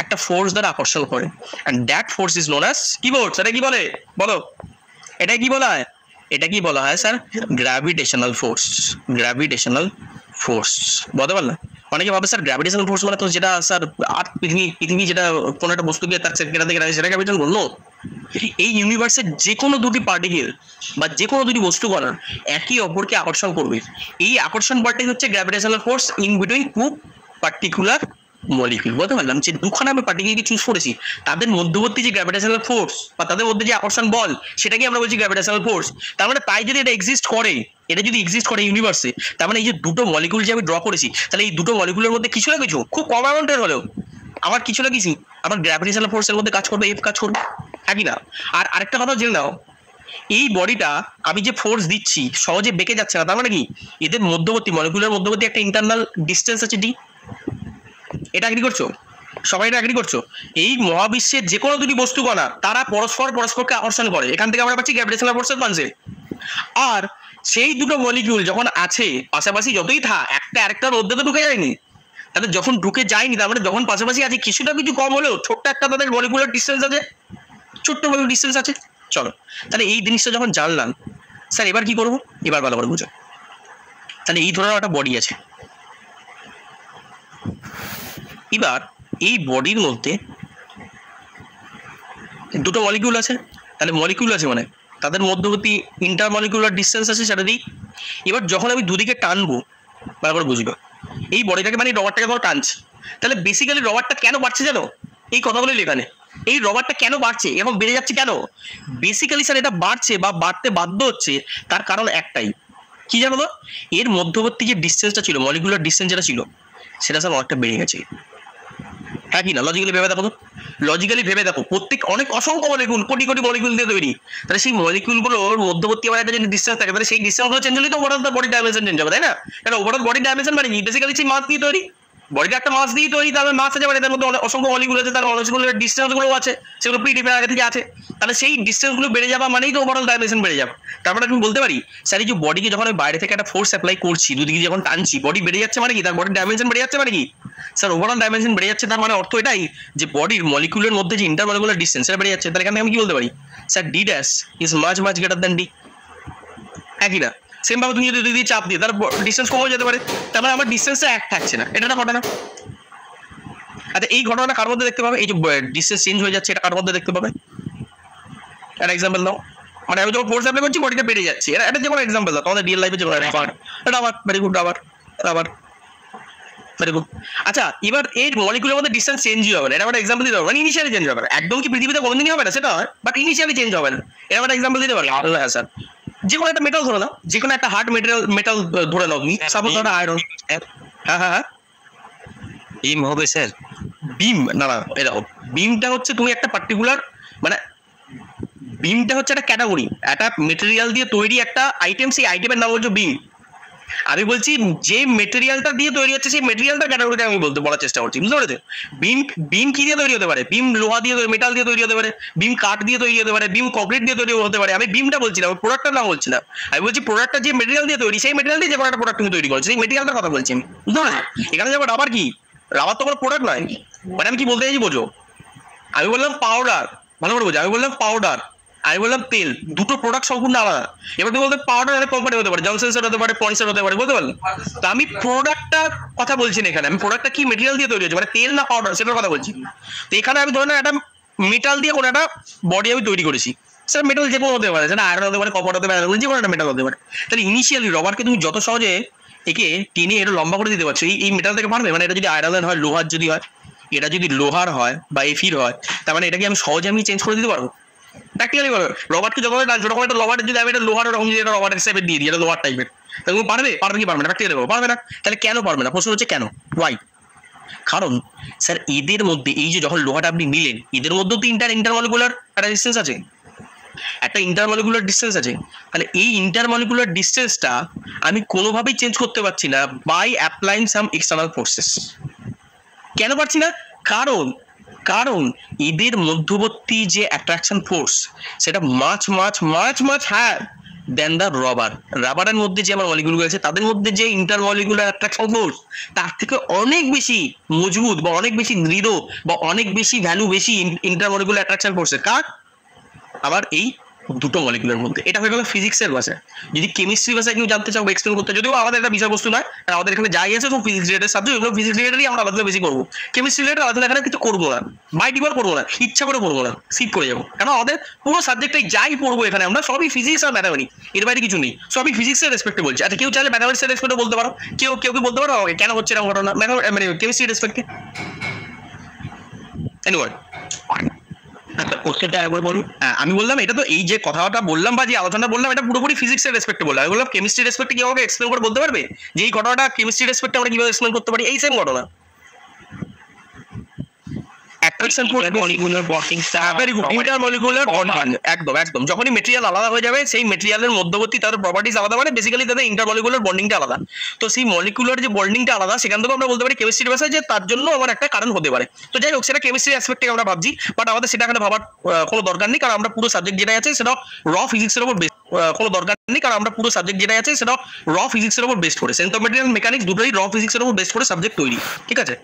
একটা ফোর্স দ্বারা আকর্ষণ করে, and that force is known as কি ফোর্স? এটা কি বলে বলো? এটা কি বলা হয়? এটা কি বলা হয় sir? Gravitational force. Gravitational force বলতে পারলাম। অনেকে ভাবে স্যার গ্র্যাভিটেশনাল ফোর্স মানে তো যেটা স্যার আর পৃথিবী যেটা কোনো একটা বস্তুকে তার সেন্টার থেকে রাখে সেটা গ্র্যাভিটেশন বললো। এই ইউনিভার্সের যে কোনো দুটি পার্টিকেল বা যে কোনো দুটি বস্তু কণা একই অপরকে আকর্ষণ করবে, এই আকর্ষণ বলটাই হচ্ছে gravitational force in between two particular molecule. বলতে পারলাম যে দুখানা আমি পার্টিকেলকে চুজ করেছি, তাদের মধ্যবর্তী যে গ্র্যাভিটেশনাল ফোর্স বা তাদের মধ্যে যে আকর্ষণ বল সেটাকে আমরা বলছি গ্র্যাভিটেশনাল ফোর্স। তার মানে তাই যদি এটা এক্সিস্ট করে, এটা যদি এক্সিস্ট করে ইউনিভার্সে, তার মানে এই যে দুটো মলিকুল যে আমি ড্র করেছি, তাহলে এই দুটো মলিকুলের মধ্যে কিছু না কিছু খুব কম অ্যামাউন্টের হলেও আমার কিছু না কিছু আমার গ্র্যাভিটেশনাল ফোর্সের মধ্যে কাজ করবে, এফ কাজ করবে, একই না? আর আরেকটা কথা জেনে নাও, এই বডিটা আমি যে ফোর্স দিচ্ছি সহজে বেঁকে যাচ্ছে না, তার মানে কি এদের মধ্যবর্তী মলিকুলের মধ্যবর্তী একটা ইন্টারনাল ডিস্টেন্স আছে ডি। এটা এগ্রি করছো? সবাই এটা এগ্রি করছো? এই মহাবিশ্বের যে কোনো দুটি বস্তু কণা তারা পরস্পরকে আকর্ষণ করে, এখান থেকে আমরা পাচ্ছি গ্র্যাভিটেশনাল ফোর্সের কনসেপ্ট। আর সেই দুটো মলিকিউল যখন আছে পাশাপাশি যতই থাক, একটা আরেকটার মধ্যে তো ঢুকে যায়নি, তাদের যখন ঢুকে যায়নি তার মানে যখন পাশাপাশি আছে কিছুটা কিছু কম হলেও ছোট্ট একটা তাদের মলিকুলার ডিস্টেন্স আছে, ছোট্ট মলিকুলার ডিস্টেন্স আছে। চলো তাহলে এই জিনিসটা যখন জানলাম, স্যার এবার কি করবো? এবার ভালো করে বুঝো। তাহলে এই ধরনের একটা বডি আছে, এবার এই বডির মধ্যে দুটো মলিকিউল আছে, তাহলে মলিকিউল আছে মানে তাদের মধ্যবর্তী ইন্টারমলিকুলার ডিস্টেন্স আছে সেটা দিই। এবার যখন আমি দুদিকে টানবো, ভালো করে বুঝবো, এই বডিটাকে মানে রবারটাকে ধরো টানছি, তাহলে বেসিক্যালি রবারটা কেন বাড়ছে জানো? এই কথাগুলো লেখানে এই রবারটা কেন বাড়ছে এবং বেড়ে যাচ্ছে কেন? বেসিক্যালি স্যার এটা বাড়ছে বা বাড়তে বাধ্য হচ্ছে, তার কারণ একটাই, কি জানো তো? এর মধ্যবর্তী যে ডিস্টেন্সটা ছিল, মলিকুলার ডিস্টেন্স যেটা ছিল, সেটা স্যার অনেকটা বেড়ে গেছে। হ্যাঁ কি না? লজিক্যালি ভেবে দেখো তো, লজিক্যালি ভেবে দেখো, প্রত্যেক অনেক অসংখ্য মলিকুল, কোটি কোটি মলিকুল দিয়ে তৈরি, তাহলে সেই মলিকুলগুলোর মধ্যবর্তী আমার একটা যদি ডিস্টেন্স থাকে, তাহলে সেই ডিস্টেন্সগুলো চেঞ্জ হলেই তো ওভারঅল বডি ডাইমেনশন চেঞ্জ হবে, তাই না? কারণ ওভারঅল বডি ডাইমেনশন মানে কি? বেসিক্যালি সেই মাস দিয়ে তৈরি, বডিটা একটা মাস দিয়ে তৈরি, তাহলে মাস আছে মানে এটার মধ্যে অসংখ্য মলিকুল আছে, তার মলিকুলের ডিস্টেন্সগুলো আছে, সেগুলো প্রি ডিফাইন আগে থেকে আছে, তাহলে সেই ডিস্টেন্সগুলো বেড়ে যাওয়া মানেই তো ওভারঅল ডাইমেনশন বেড়ে যাবে। তারপরে আমি বলতে পারি স্যার এই যে বডিকে যখন আমি বাইরে থেকে একটা ফোর্স অ্যাপ্লাই করছি, দুদিকে যখন টানছি, বডি বেড়ে যাচ্ছে মানে কি? তার বডির ডাইমেনশন বেড়ে যাচ্ছে মানে কি? স্যার ওভারঅল ডাইমেনশন বেড়ে যাচ্ছে, তার মানে অর্থ এটাই যে বডির মলিকুলের মধ্যে যে ইন্টারমলিকুলার ডিস্টেন্স সেটা বেড়ে যাচ্ছে। তাহলে এখানে আমি কি বলতে পারি? Sir D dash is much much greater than D, একই না? সেম ভাবে তুমি যদি দুই দিয়ে চাপ দিয়ে তার ডিস্টেন্স কমে যেতে পারে, তার মানে আমার ডিস্টেন্সটা এক থাকছে না, এটা একটা ঘটনা। আচ্ছা এই ঘটনাটা কার মধ্যে দেখতে পাবে? এই যে ডিস্টেন্স চেঞ্জ হয়ে যাচ্ছে, এটা কার মধ্যে দেখতে পাবে? একটা এক্সাম্পল দাও, মানে আমি যখন ফোর্স অ্যাপ্লাই করছি বডিটা বেড়ে যাচ্ছে, এটা যে কোনো এক্সাম্পল দাও তোমাদের রিয়েল লাইফে, যে কোনো rubber, very good, rubber very good. আচ্ছা এবার এর মলিকুলের মধ্যে ডিস্টেন্স চেঞ্জই হবে না, এটা একটা এক্সাম্পল দিতে পারবে, মানে ইনিশিয়ালি চেঞ্জ হবে না, একদম কি পৃথিবীতে কোনোদিনই হবে না সেটা হয়, বাট ইনিশিয়ালি চেঞ্জ হবে না, এটা একটা এক্সাম্পল দিতে পারবে? হ্যাঁ স্যার, যে কোনো একটা মেটাল ধরে নাও, যে কোনো একটা হার্ড মেটাল ধরে নাও তুমি, সাপোজ ধরো আয়রন। হ্যাঁ হ্যাঁ হ্যাঁ, বিম হবে স্যার। বিম না না, এরকম বিমটা হচ্ছে তুমি একটা পার্টিকুলার, মানে বিমটা হচ্ছে একটা ক্যাটাগরি, একটা মেটেরিয়াল দিয়ে তৈরি একটা আইটেম, সেই আইটেমের নাম হচ্ছে বিম। আমি বলছি যে মেটেরিয়ালটা দিয়ে তৈরি হচ্ছে সেই মেটেরিয়ালটার ক্যাটাগরিটা আমি বলার চেষ্টা করছি, বুঝতে পেরেছো? বিম বিম কি দিয়ে তৈরি হতে পারে? বিম লোহা দিয়ে, মেটাল দিয়ে তৈরি হতে পারে, বিম কাঠ দিয়ে তৈরি হতে পারে, বিম কংক্রিট দিয়ে তৈরি হতে পারে। আমি বিমটা বলছি না, প্রোডাক্টটার নাম বলছি না, আমি বলছি প্রোডাক্টটা যে মেটেরিয়াল দিয়ে তৈরি, সেই মেটেরিয়াল দিয়ে যে কোনো একটা প্রোডাক্ট তুমি তৈরি করছো, সেই মেটেরিয়ালটার কথা বলছি আমি, বুঝতে পারছো? এখানে যেমন রাবার কি, রাবার তো কোনো প্রোডাক্ট নয়, মানে আমি কি বলতে চাইছি বোঝো? আমি বললাম পাউডার, ভালো করে বোঝো, আমি বললাম পাউডার, আমি বললাম তেল, দুটো প্রোডাক্ট সম্পূর্ণ আলাদা। এবার তুমি বলতে পাউডার একটা কোম্পানি হতে পারে, জনসনসের হতে পারে, পয়েন্টসের হতে পারে, বলতে পারলে? তো আমি প্রোডাক্টটার কথা বলছি না এখানে, আমি প্রোডাক্টটা কি মেটেরিয়াল দিয়ে তৈরি হচ্ছে, মানে তেল না পাউডার সেটার কথা বলছি। তো এখানে আমি ধরে না একটা মেটাল দিয়ে কোনো একটা বডি আমি তৈরি করেছি, স্যার মেটাল যে কোনো হতে পারে, সেটা আয়রন হতে পারে, কপার হতে পারে, যে কোনো একটা মেটাল হতে পারে। তাহলে ইনিশিয়ালি রবারকে তুমি যত সহজে একে টেনে এটা লম্বা করে দিতে পারছো, এই মেটাল থেকে পারবে? মানে এটা যদি আয়রন হয়, লোহার যদি হয়, এটা যদি লোহার হয় বা এফির হয়, তার মানে এটাকে আমি সহজে আমি চেঞ্জ করে দিতে পারবো প্র্যাকটিক্যালি? বলো রবারকে যখন যখন একটা রবারের যদি আমি একটা লোহার রকম যদি একটা রবারের হিসেবে দিয়ে দিই, এটা লোহার টাইপের, তাহলে তুমি পারবে? পারবে কি পারবে না? প্র্যাকটিক্যালি বলো পারবে না। তাহলে কেন পারবে না? প্রশ্ন হচ্ছে কেন, ওয়াই? কারণ স্যার এদের মধ্যে এই যে যখন লোহাটা আপনি নিলেন, এদের মধ্যেও তো ইন্টারমলিকুলার একটা ডিস্টেন্স আছে, একটা ইন্টারমলিকুলার ডিস্টেন্স আছে। তাহলে এই ইন্টারমলিকুলার ডিস্টেন্সটা আমি কোনোভাবেই চেঞ্জ করতে পারছি না by applying some external forces. কেন পারছি না? কারণ কারণ এদের মধ্যবর্তী যে অ্যাট্রাকশন ফোর্স সেটা মাছ মাছ মাছ মাছ হ্যাঁ দেন দ্য রাবারের মধ্যে যে আমার মলিকুলগুলো আছে তাদের মধ্যে যে ইন্টারমলিকুলার অ্যাট্রাকশন ফোর্স তার থেকে অনেক বেশি মজবুত বা অনেক বেশি দৃঢ় বা অনেক বেশি ভ্যালু বেশি ইন্টারমলিকুলার অ্যাট্রাকশন ফোর্সের। কার? আবার এই দুটো মলিকুলের মধ্যে। এটা হয়ে গেল ফিজিক্সের ভাষায়। যদি কেমিস্ট্রি ভাষায় কেউ জানতে চাও বা এক্সপ্লেন করতে, যদিও আমাদের একটা বিষয়বস্তু নয়, আমাদের এখানে যাই আছে সব ফিজিক্স রিলেটেড সাবজেক্ট, এগুলো ফিজিক্স রিলেটেডই আমরা আলাদা বেশি করবো। কেমিস্ট্রি রিলেটেড আলাদা এখানে কিছু করবো না, বাই ডিফল্ট করবো না, ইচ্ছা করে করবো না, সিট করে যাবো। কারণ আমাদের পুরো সাবজেক্টটাই যাই পড়বো এখানে আমরা সবই ফিজিক্স আর ম্যাথামেটিক্স, এর বাইরে কিছু নেই, সবই ফিজিক্সের রেসপেক্টে বলছি। আচ্ছা কেউ চাইলে ম্যাথামেটিক্সের রেসপেক্টে বলতে পারো, কেউ কেউ কি বলতে পারো কেন হচ্ছে এরকম ঘটনা মানে কেমিস্ট্রি রেসপেক্টে? এনিওয়ার্ড আমি বললাম এটা তো এই যে কথাটা বললাম বা যে আলোচনা বললাম এটা পুরোপুরি ফিজিক্সের রেসপেক্টে বললাম। আমি বললাম কেমিস্ট্রি রেসপেক্টে কি আমাকে এক্সপ্লেন করে বলতে পারবে যে এই ঘটনাটা কেমিস্ট্রি রেসপেক্টে আমরা কিভাবে এক্সপ্লেন করতে পারি? এই সেম ঘটনা একদম একদম যখনই মেটেরিয়াল আলাদা হয়ে যাবে সেই মেটেরিয়ালের মধ্যবর্তী তাদের প্রপার্টিজ আলাদা, মানে বেসিক্যালি তাদের ইন্টারমলিকুলার বন্ডিংটা আলাদা। তো সেই মলিকুলার যে বন্ডিংটা আলাদা সেখান থেকে আমরা বলতে পারি কেমিস্ট্রির ভাষায় যে তার জন্য আমার একটা কারণ হতে পারে। তো যাই হোক সেটা কেমিস্ট্রি অ্যাসপেক্ট থেকে আমরা ভাবছি, বাট আমাদের সেটা এখানে ভাবার কোনো দরকার নেই, কারণ আমরা পুরো সাবজেক্ট যেটা আছে সেটা র ফিজিক্সের উপর বেস কোনো দরকার নেই, কারণ আমরা পুরো সাবজেক্ট যেটা আছে সেটা র ফিজিক্সের উপর বেস্ট করে, সেন্স অফ মেটেরিয়াল মেকানিক্স দুটোই র ফিজিক্সের উপর বেস্ট করে সাবজেক্ট তৈরি, ঠিক আছে?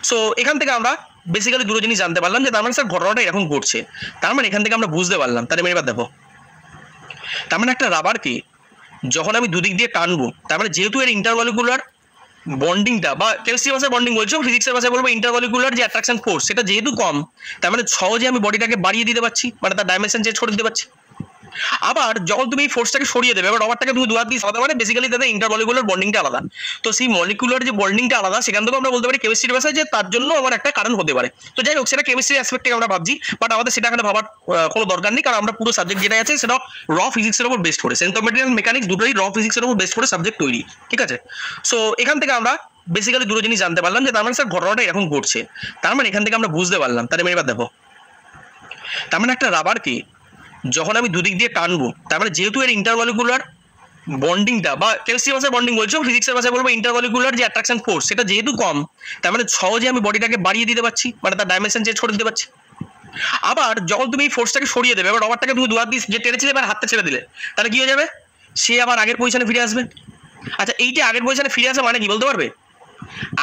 সো এখান থেকে আমরা বেসিক্যালি দুটো জিনিস জানতে পারলাম যে তার মানে স্যার ঘটনাটা এরকম ঘটছে, তার মানে এখান থেকে আমরা বুঝতে পারলাম। তাহলে এবার দেখো, তার মানে একটা রাবারকে যখন আমি দুদিক দিয়ে টানবো, তার মানে যেহেতু এর ইন্টারমলিকুলার বন্ডিংটা বা কেমিস্ট্রি ভাষায় বন্ডিং বলছো, ফিজিক্সের ভাষায় বলবো ইন্টারমলিকুলার যে অ্যাট্রাকশন ফোর্স সেটা যেহেতু কম, তার মানে সহজে আমি বডিটাকে বাড়িয়ে দিতে পারছি, মানে তার ডাইমেনশন চেঞ্জ করে দিতে পারছি। আবার যখন তুমি এই ফোর্সটাকে সরিয়ে দেবে, এবার রবারটাকে তুমি দু হাত দিয়ে সরাতে পারে, বেসিক্যালি তাদের ইন্টারমলিকুলার বন্ডিংটা আলাদা। তো সেই মলিকুলার যে বন্ডিংটা আলাদা, সেখান থেকে আমরা বলতে পারি কেমিস্ট্রির ভাষায় যে তার জন্য আমার একটা কারণ হতে পারে। তো যাই হোক, সেটা কেমিস্ট্রি অ্যাসপেক্ট থেকে আমরা ভাবছি, বাট আমাদের সেটা এখানে ভাবার কোনো দরকার নেই, কারণ আমরা পুরো সাবজেক্ট যেটা আছে সেটা র ফিজিক্সের উপর বেস্ট করে, সেন্স অফ মেটেরিয়াল মেকানিক্স দুটোই র ফিজিক্সের উপর বেস্ট করে সাবজেক্ট তৈরি, ঠিক আছে। সো এখান থেকে আমরা বেসিক্যালি দুটো জিনিস জানতে পারলাম, যে তার মানে স্যার ঘটনাটা এরকম ঘটছে। তার মানে এখান থেকে আমরা বুঝতে পারলাম, তাহলে এবার দেখো, তার মানে একটা রাবারকে যখন আমি দুদিক দিয়ে টানবো, তার মানে যেহেতু এর ইন্টারমলিকুলার বন্ডিংটা, বা কেমিস্ট্রি ভাষায় বন্ডিং বলছো, ফিজিক্সের ভাষায় বলবো ইন্টারমলিকুলার যে অ্যাট্রাকশন ফোর্স, সেটা যেহেতু কম, তার মানে সহজে আমি বডিটাকে বাড়িয়ে দিতে পারছি, মানে তার ডাইমেনশন চেঞ্জ করে দিতে পারছি। আবার যখন তুমি এই ফোর্সটাকে সরিয়ে দেবে, এবার রবারটাকে তুমি দু হাত দিয়ে যে টেনেছিলে এবার হাতটা ছেড়ে দিলে, তাহলে কি হয়ে যাবে, সে আবার আগের পজিশনে ফিরে আসবে। আচ্ছা, এইটা আগের পজিশনে ফিরে আসা মানে কি বলতে পারবে?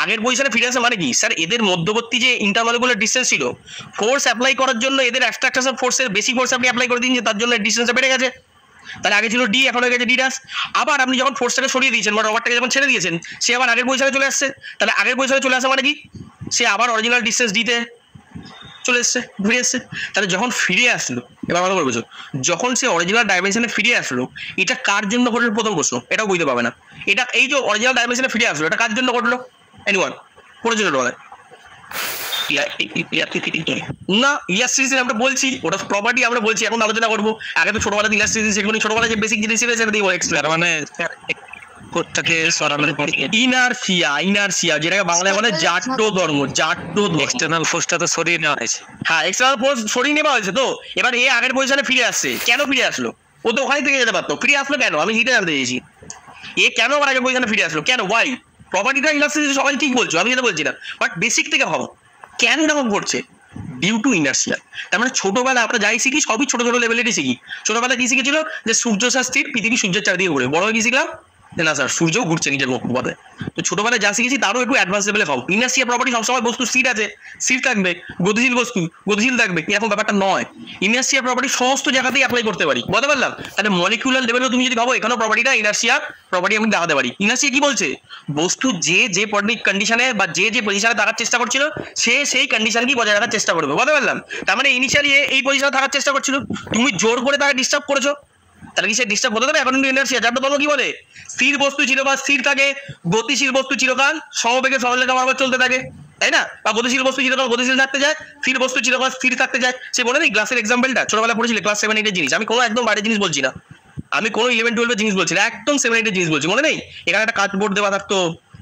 আগের পজিশনে ফিরে আসা মানে কি স্যার, এদের মধ্যবর্তী যে ইন্টারমলিকুলার ডিসটেন্স ছিল, ফোর্স অ্যাপ্লাই করার জন্য এদের অ্যাট্রাকশন ফোর্সের বেশি ফোর্স আপনি অ্যাপ্লাই করে দিন, যে তার জন্য ডিসটেন্সটা বেড়ে গেছে। তাহলে আগে ছিল ডি, এখন হয়ে গেছে ডি ড্যাশ। আবার আপনি যখন ফোর্সটাকে সরিয়ে দিয়েছেন বা রবারটাকে যখন ছেড়ে দিয়েছেন, সে আবার আগের পজিশনে চলে আসছে। তাহলে আগের পজিশনে চলে আসা মানে কি, সে আবার অরিজিনাল ডিসটেন্স ডিতে চলে এসছে, ফিরে এসছে। তাহলে যখন ফিরে আসলো, এবার ভালো করে বুঝো, যখন সে অরিজিনাল ডাইমেনশনে ফিরে আসলো, এটা কার জন্য ঘটলো? প্রথম প্রশ্ন, এটাও বুঝতে পাবে না। এটা এই যে অরিজিনাল ডাইমেনশনে ফিরে আসলো, এটা কার জন্য ঘটলো? এনিওয়ান কোনো জন্য বলে না, ইলাস্ট্রিসিটি আমরা বলছি, ওটা প্রপার্টি আমরা বলছি, এখন আলোচনা করবো। আগে তো ছোটবেলাতে ইলাস্ট্রিসিটি, সেগুলো ছোটবেলায় যে বেসিক জিনিস ছিল সেটা দিয়ে এক্সপ্লেন। তার মানে কোত্থেকে সরানোর পর ইনারশিয়া, যেটাকে বাংলায় বলে জাট্টো ধর্ম, জাট্টো ধর্ম। এক্সটার্নাল ফোর্সটা তো সরিয়ে নেওয়া হয়েছে। হ্যাঁ, এক্সটার্নাল ফোর্স সরিয়ে নেওয়া হয়েছে। তো এবার এ আগের পজিশনে ফিরে আসছে, কেন ফিরে আসলো? ও তো ওখানে থেকে যেতে পারতো, ফিরে আসলো কেন? আমি সেটা জানতে চেয়েছি, এ কেন আবার আগের পজিশনে ফিরে আসলো, কেন, ওয়াই? প্রপার্টিটা ইলাস্ট্রিসিটি সবাই ঠিক বলছো, আমি যেটা বলছি না, বাট বেসিক থেকে ভাবো কেন এরকম ঘটছে? Due to inertia. তার মানে ছোটবেলা আমরা যাই শিখি সবই ছোট ছোট লেভেলেরই শিখি। ছোটবেলা কি শিখেছিল, যে সূর্য শাস্ত্রীর পৃথিবী সূর্যের চারদিকে ঘুরে। বড় হয়ে কি শিখলাম, যে না স্যার সূর্যও ঘুরছে নিজের কক্ষপথে। তো ছোটবেলায় যা শিখেছি তারও একটু অ্যাডভান্স লেভেলে খাও। ইনার্শিয়া প্রপার্টি সবসময় বস্তু স্থির আছে, স্থির থাকবে, গতিশীল বস্তু গতিশীল থাকবে, এরকম ব্যাপারটা নয়। ইনার্শিয়া প্রপার্টি সমস্ত জায়গাতেই অ্যাপ্লাই করতে পারি, বলতে পারলাম। তাহলে মলিকুলার লেভেলেও তুমি যদি ভাবো, এখানেও প্রপার্টিটা ইনার্শিয়া প্রপার্টি আমি দেখাতে পারি। ইনার্শিয়া কি বলছে, বস্তু যে কন্ডিশনে বা যে পজিশনে থাকার চেষ্টা করছিল, সে সেই কন্ডিশনকেই বজায় রাখার চেষ্টা করবে, বলতে পারলাম। তার মানে ইনিশিয়ালি এই পজিশনে থাকার চেষ্টা করছিল, তুমি জোর করে তাকে ডিস্টার্ব করেছো, তাহলে কি সে ডিস্টার্ব হতে দেবে? এখন ইনার্শিয়া, যার ধর্ম কি বলে, স্থির বস্তু চিরকাল স্থির থাকে, গতিশীল বস্তু চিরকাল সমবেগে সরলরেখা বরাবর চলতে থাকে, তাই না? বা গতিশীল বস্তু চিরকাল গতিশীল থাকতে যায়, স্থির বস্তু চিরকাল স্থির থাকতে যায়। সে বলে নেই গ্লাসের এক্সাম্পলটা, ছোটবেলা পড়েছিলে ক্লাস 7-8 জিনিস। আমি কোনো একদম বাইরের জিনিস বলছি না, আমি কোনো 11-12 জিনিস বলছি না, একদম 7-8 জিনিস বলছি, মনে নেই? এখানে একটা কার্ডবোর্ড দেওয়া থাকতো,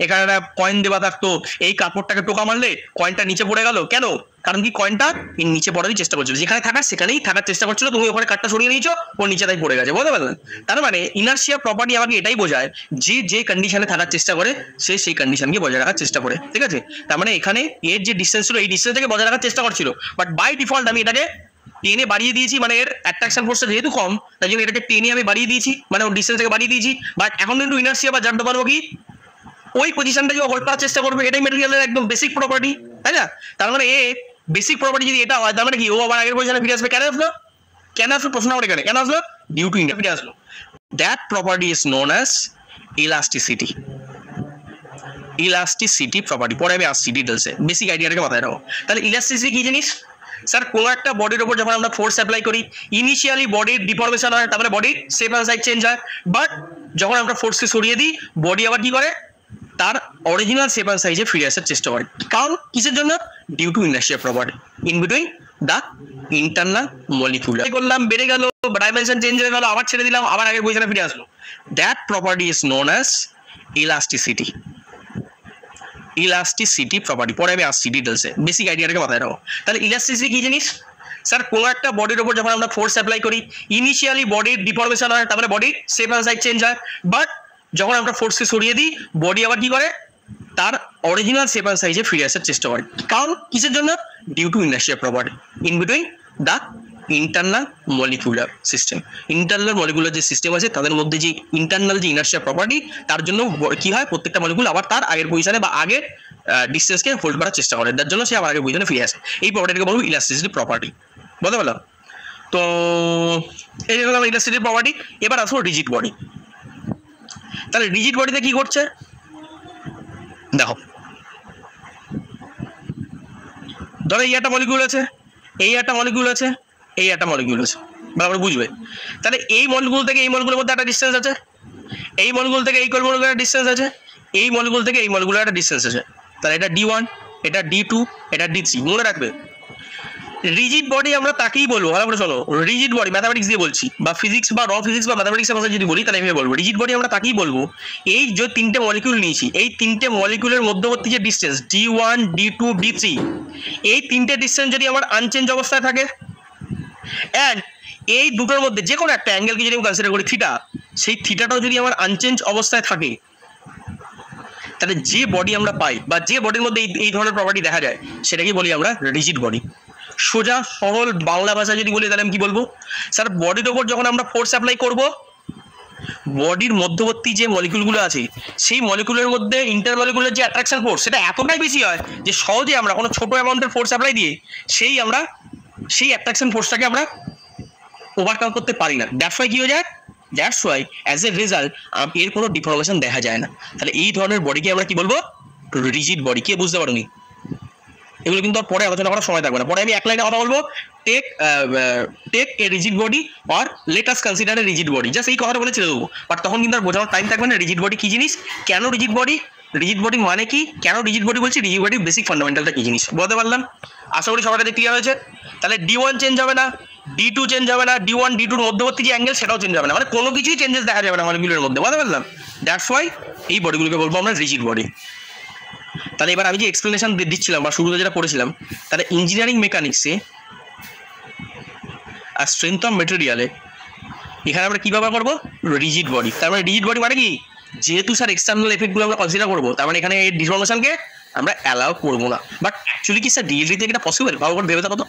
এখানে একটা কয়েন দেওয়া থাকতো, এই কার্ডবোর্ডটাকে টোকা মারলে কয়েনটা নিচে পড়ে গেল, কেন? কারণ কি, কয়েনটা নিচে পড়ারই চেষ্টা করছিল, যেখানে থাকার সেখানেই থাকার চেষ্টা করছিল, তুমি ওখানে কার্ডটা সরিয়ে নিয়েছো, ওর নিচে তাই পড়ে গেছে, বুঝতে পারলেন? তার মানে ইনার্শিয়া প্রপার্টি আমাকে এটাই বোঝায়, যে কন্ডিশনে থাকার চেষ্টা করে, সে সেই কন্ডিশনকে বজায় রাখার চেষ্টা করে, ঠিক আছে? তার মানে এখানে এর যে ডিস্টেন্স ছিল, এই ডিস্টেন্সটাকে বজায় রাখার চেষ্টা করছিল, বাট বাই ডিফল্ট আমি এটাকে টেনে বাড়িয়ে দিয়েছি, মানে এর অ্যাট্রাকশন ফোর্সটা যেহেতু কম, তাই জন্য এটাকে টেনে আমি বাড়িয়ে দিয়েছি, মানে ওর ডিস্টেন্সটাকে বাড়িয়ে দিয়েছি। বাট এখন কিন্তু ইনার্শিয়া বা জানতে পারবো কি, ওই পজিশনটাকে হোল্ড করার চেষ্টা করবে, এটাই মেটেরিয়ালের একদম বেসিক প্রপার্টি, তাই না? তার মানে এ বেসিক প্রপার্টি যদি এটা হয়, তার মানে কি, ও আবার আগের পজিশনে ফিরে আসবে। কেন আসলো প্রশ্ন আমার এখানে, কেন আসলো? ডিউ টু ইন্টার ফিরে আসলো। That property is known as elasticity. Elasticity property, পরে আমি আসছি ডিটেলসে, বেসিক আইডিয়াটাকে মাথায় রাখো। তাহলে ইলাস্টিসিটি কি জিনিস? স্যার, কোনো একটা বডির উপর যখন আমরা ফোর্স অ্যাপ্লাই করি, ইনিশিয়ালি বডির ডিফরমেশন হয়, তারপরে বডির শেপ অ্যান্ড সাইজ চেঞ্জ হয়, বাট যখন আমরা ফোর্সকে সরিয়ে দিই, বডি আবার কি করে, তার অরিজিনাল শেপ অ্যান্ড সাইজে ফিরে আসার চেষ্টা করে। কারণ কিসের জন্য? Due to inertia property in between the internal molecular. করলাম, বেড়ে গেল, ডাইমেনশন চেঞ্জ হয়ে গেল, আবার ছেড়ে দিলাম, আবার আগের পজিশনে ফিরে আসলো। That property is known as elasticity. Elasticity property, পরে আমি আসছি ডিটেলসে, বেসিক আইডিয়াটাকে মাথায় রাখো। তাহলে ইলাস্টিসিটি কি জিনিস? স্যার, কোনো একটা বডির উপর যখন আমরা ফোর্স অ্যাপ্লাই করি, ইনিশিয়ালি বডির ডিফরমেশন হয়, তারপরে বডির শেপ অ্যান্ড সাইজ চেঞ্জ হয়, বাট যখন আমরা ফোর্সকে সরিয়ে দিই, বডি আবার কি করে, তার অরিজিনাল শেপ অ্যান্ড সাইজে ফিরে আসার চেষ্টা করে। কারণ কিসের জন্য? Due to inertia property in between the internal molecular system. Internal molecular যে সিস্টেম আছে, তাদের মধ্যে যে ইন্টারনাল যে ইনার্শিয়া প্রপার্টি, তার জন্য কি হয়, প্রত্যেকটা মলিকুল আবার তার আগের পজিশনে বা আগের ডিস্টেন্সকে হোল্ড করার চেষ্টা করে, তার জন্য সে আবার আগের পজিশনে ফিরে আসে। এই প্রপার্টিটাকে বলবো ইলাস্টিসিটি প্রপার্টি, বলতে পারলাম? তো এই হলো ইলাস্টিসিটি প্রপার্টি। এবার আসবো রিজিড বডি। তাহলে রিজিড বডিতে কি ঘটছে দেখো, ধরো এই একটা মলিকুল আছে, এই একটা মলিকুল আছে, এই একটা মলিকুল আছে, ভালো করে বুঝবে। তাহলে এই মলিকুল থেকে এই মলিকুলের মধ্যে একটা ডিস্টেন্স আছে, এই মলিকুল থেকে এই মলিকুলের একটা ডিস্টেন্স আছে, এই মলিকুল থেকে এই মলিকুলের একটা ডিস্টেন্স আছে। তাহলে এটা D1, এটা D2, এটা D3। মনে রাখবে রিজিড বডি আমরা তাকেই বলবো, ভালো করে শোনো, রিজিড বডি ম্যাথামেটিক্স দিয়ে বলছি বা ফিজিক্স বা র ফিজিক্স বা ম্যাথামেটিক্সের কথা যদি বলি তাহলে আমি বলবো রিজিড বডি আমরা তাকেই বলবো এই যে তিনটে মলিকিউল নিয়েছি, এই তিনটে মলিকিউলের মধ্যবর্তী যে ডিস্টেন্স D1, D2, D3, এই তিনটে ডিস্টেন্স যদি আমার আনচেঞ্জ অবস্থায় থাকে অ্যান্ড এই দুটোর মধ্যে যে কোনো একটা অ্যাঙ্গেলকে যদি আমি কনসিডার করি থিটা, সেই থিটাটাও যদি আমার আনচেঞ্জ অবস্থায় থাকে, তাহলে যে বডি আমরা পাই বা যে বডির মধ্যে এই ধরনের প্রপার্টি দেখা যায় সেটাকে বলি আমরা রিজিড বডি। সোজা সরল বাংলা ভাষা যদি বলি তাহলে আমি কি বলবো, স্যার বডির ওপর যখন আমরা ফোর্স অ্যাপ্লাই করব, বডির মধ্যবর্তী যে মলিকুলগুলো আছে সেই মলিকুলের মধ্যে ইন্টারমলিকুলার যে অ্যাট্রাকশন ফোর্স সেটা এতটাই বেশি হয় যে সহজে আমরা কোনো ছোটো অ্যামাউন্টের ফোর্স অ্যাপ্লাই দিয়ে সেই অ্যাট্রাকশন ফোর্সটাকে আমরা ওভারকাম করতে পারি না। দ্যাটস ওয়াই কী হয়ে যায়, that's why as a result এর কোনো ডিফরমেশন দেখা যায় না। তাহলে এই ধরনের বডিকে আমরা কি বলবো, রিজিড বডি। কে বুঝতে পারোনি? এগুলো কিন্তু আর পরে আলোচনা করার সময় থাকবে না, পরে আমি এক লাইনে কথা বলবো, take a rigid body or let us consider a rigid body, just এই কথাটা বলে ছেড়ে দেবো। বাট তখন কিন্তু আর বোঝানোর টাইম থাকবে না রিজিড বডি কী জিনিস, কেন রিজিড বডি, রিজিড বডি মানে কি, কেন রিজিড বডি বলছি, রিজিড বডির বেসিক ফান্ডামেন্টালটা কী জিনিস বলতে পারলাম। আশা করি সবাইটা ক্লিয়ার হয়েছে। তাহলে D1 চেঞ্জ হবে না, D2 চেঞ্জ হবে না, D1 D2 মধ্যবর্তী যে অ্যাঙ্গেল সেটাও চেঞ্জ হবে না, মানে কোনো কিছুই চেঞ্জেস দেখা যাবে না মলিকুলের মধ্যে, বলতে পারলাম। দ্যাটস ওয়াই এই বডিগুলোকে বলবো আমরা রিজিড বডি। তাহলে এবার আমি যে এক্সপ্লেনেশন দিচ্ছিলাম বা শুরুতে যেটা পড়েছিলাম, তাহলে ইঞ্জিনিয়ারিং মেকানিক্সে আর স্ট্রেংথ অফ মেটেরিয়ালে এখানে আমরা কী ব্যবহার করবো, রিজিড বডি। তার মানে রিজিড বডি মানে কি, যেহেতু স্যার এক্সটার্নাল এফেক্টগুলো আমরা কনসিডার করবো, তার মানে এখানে এই ডিফরমেশনকে আমরা অ্যালাউ করবো না। বাট অ্যাকচুয়ালি কি স্যার রিয়েলিটিতে এটা পসিবল? ভালো করে ভেবে থাকো তো,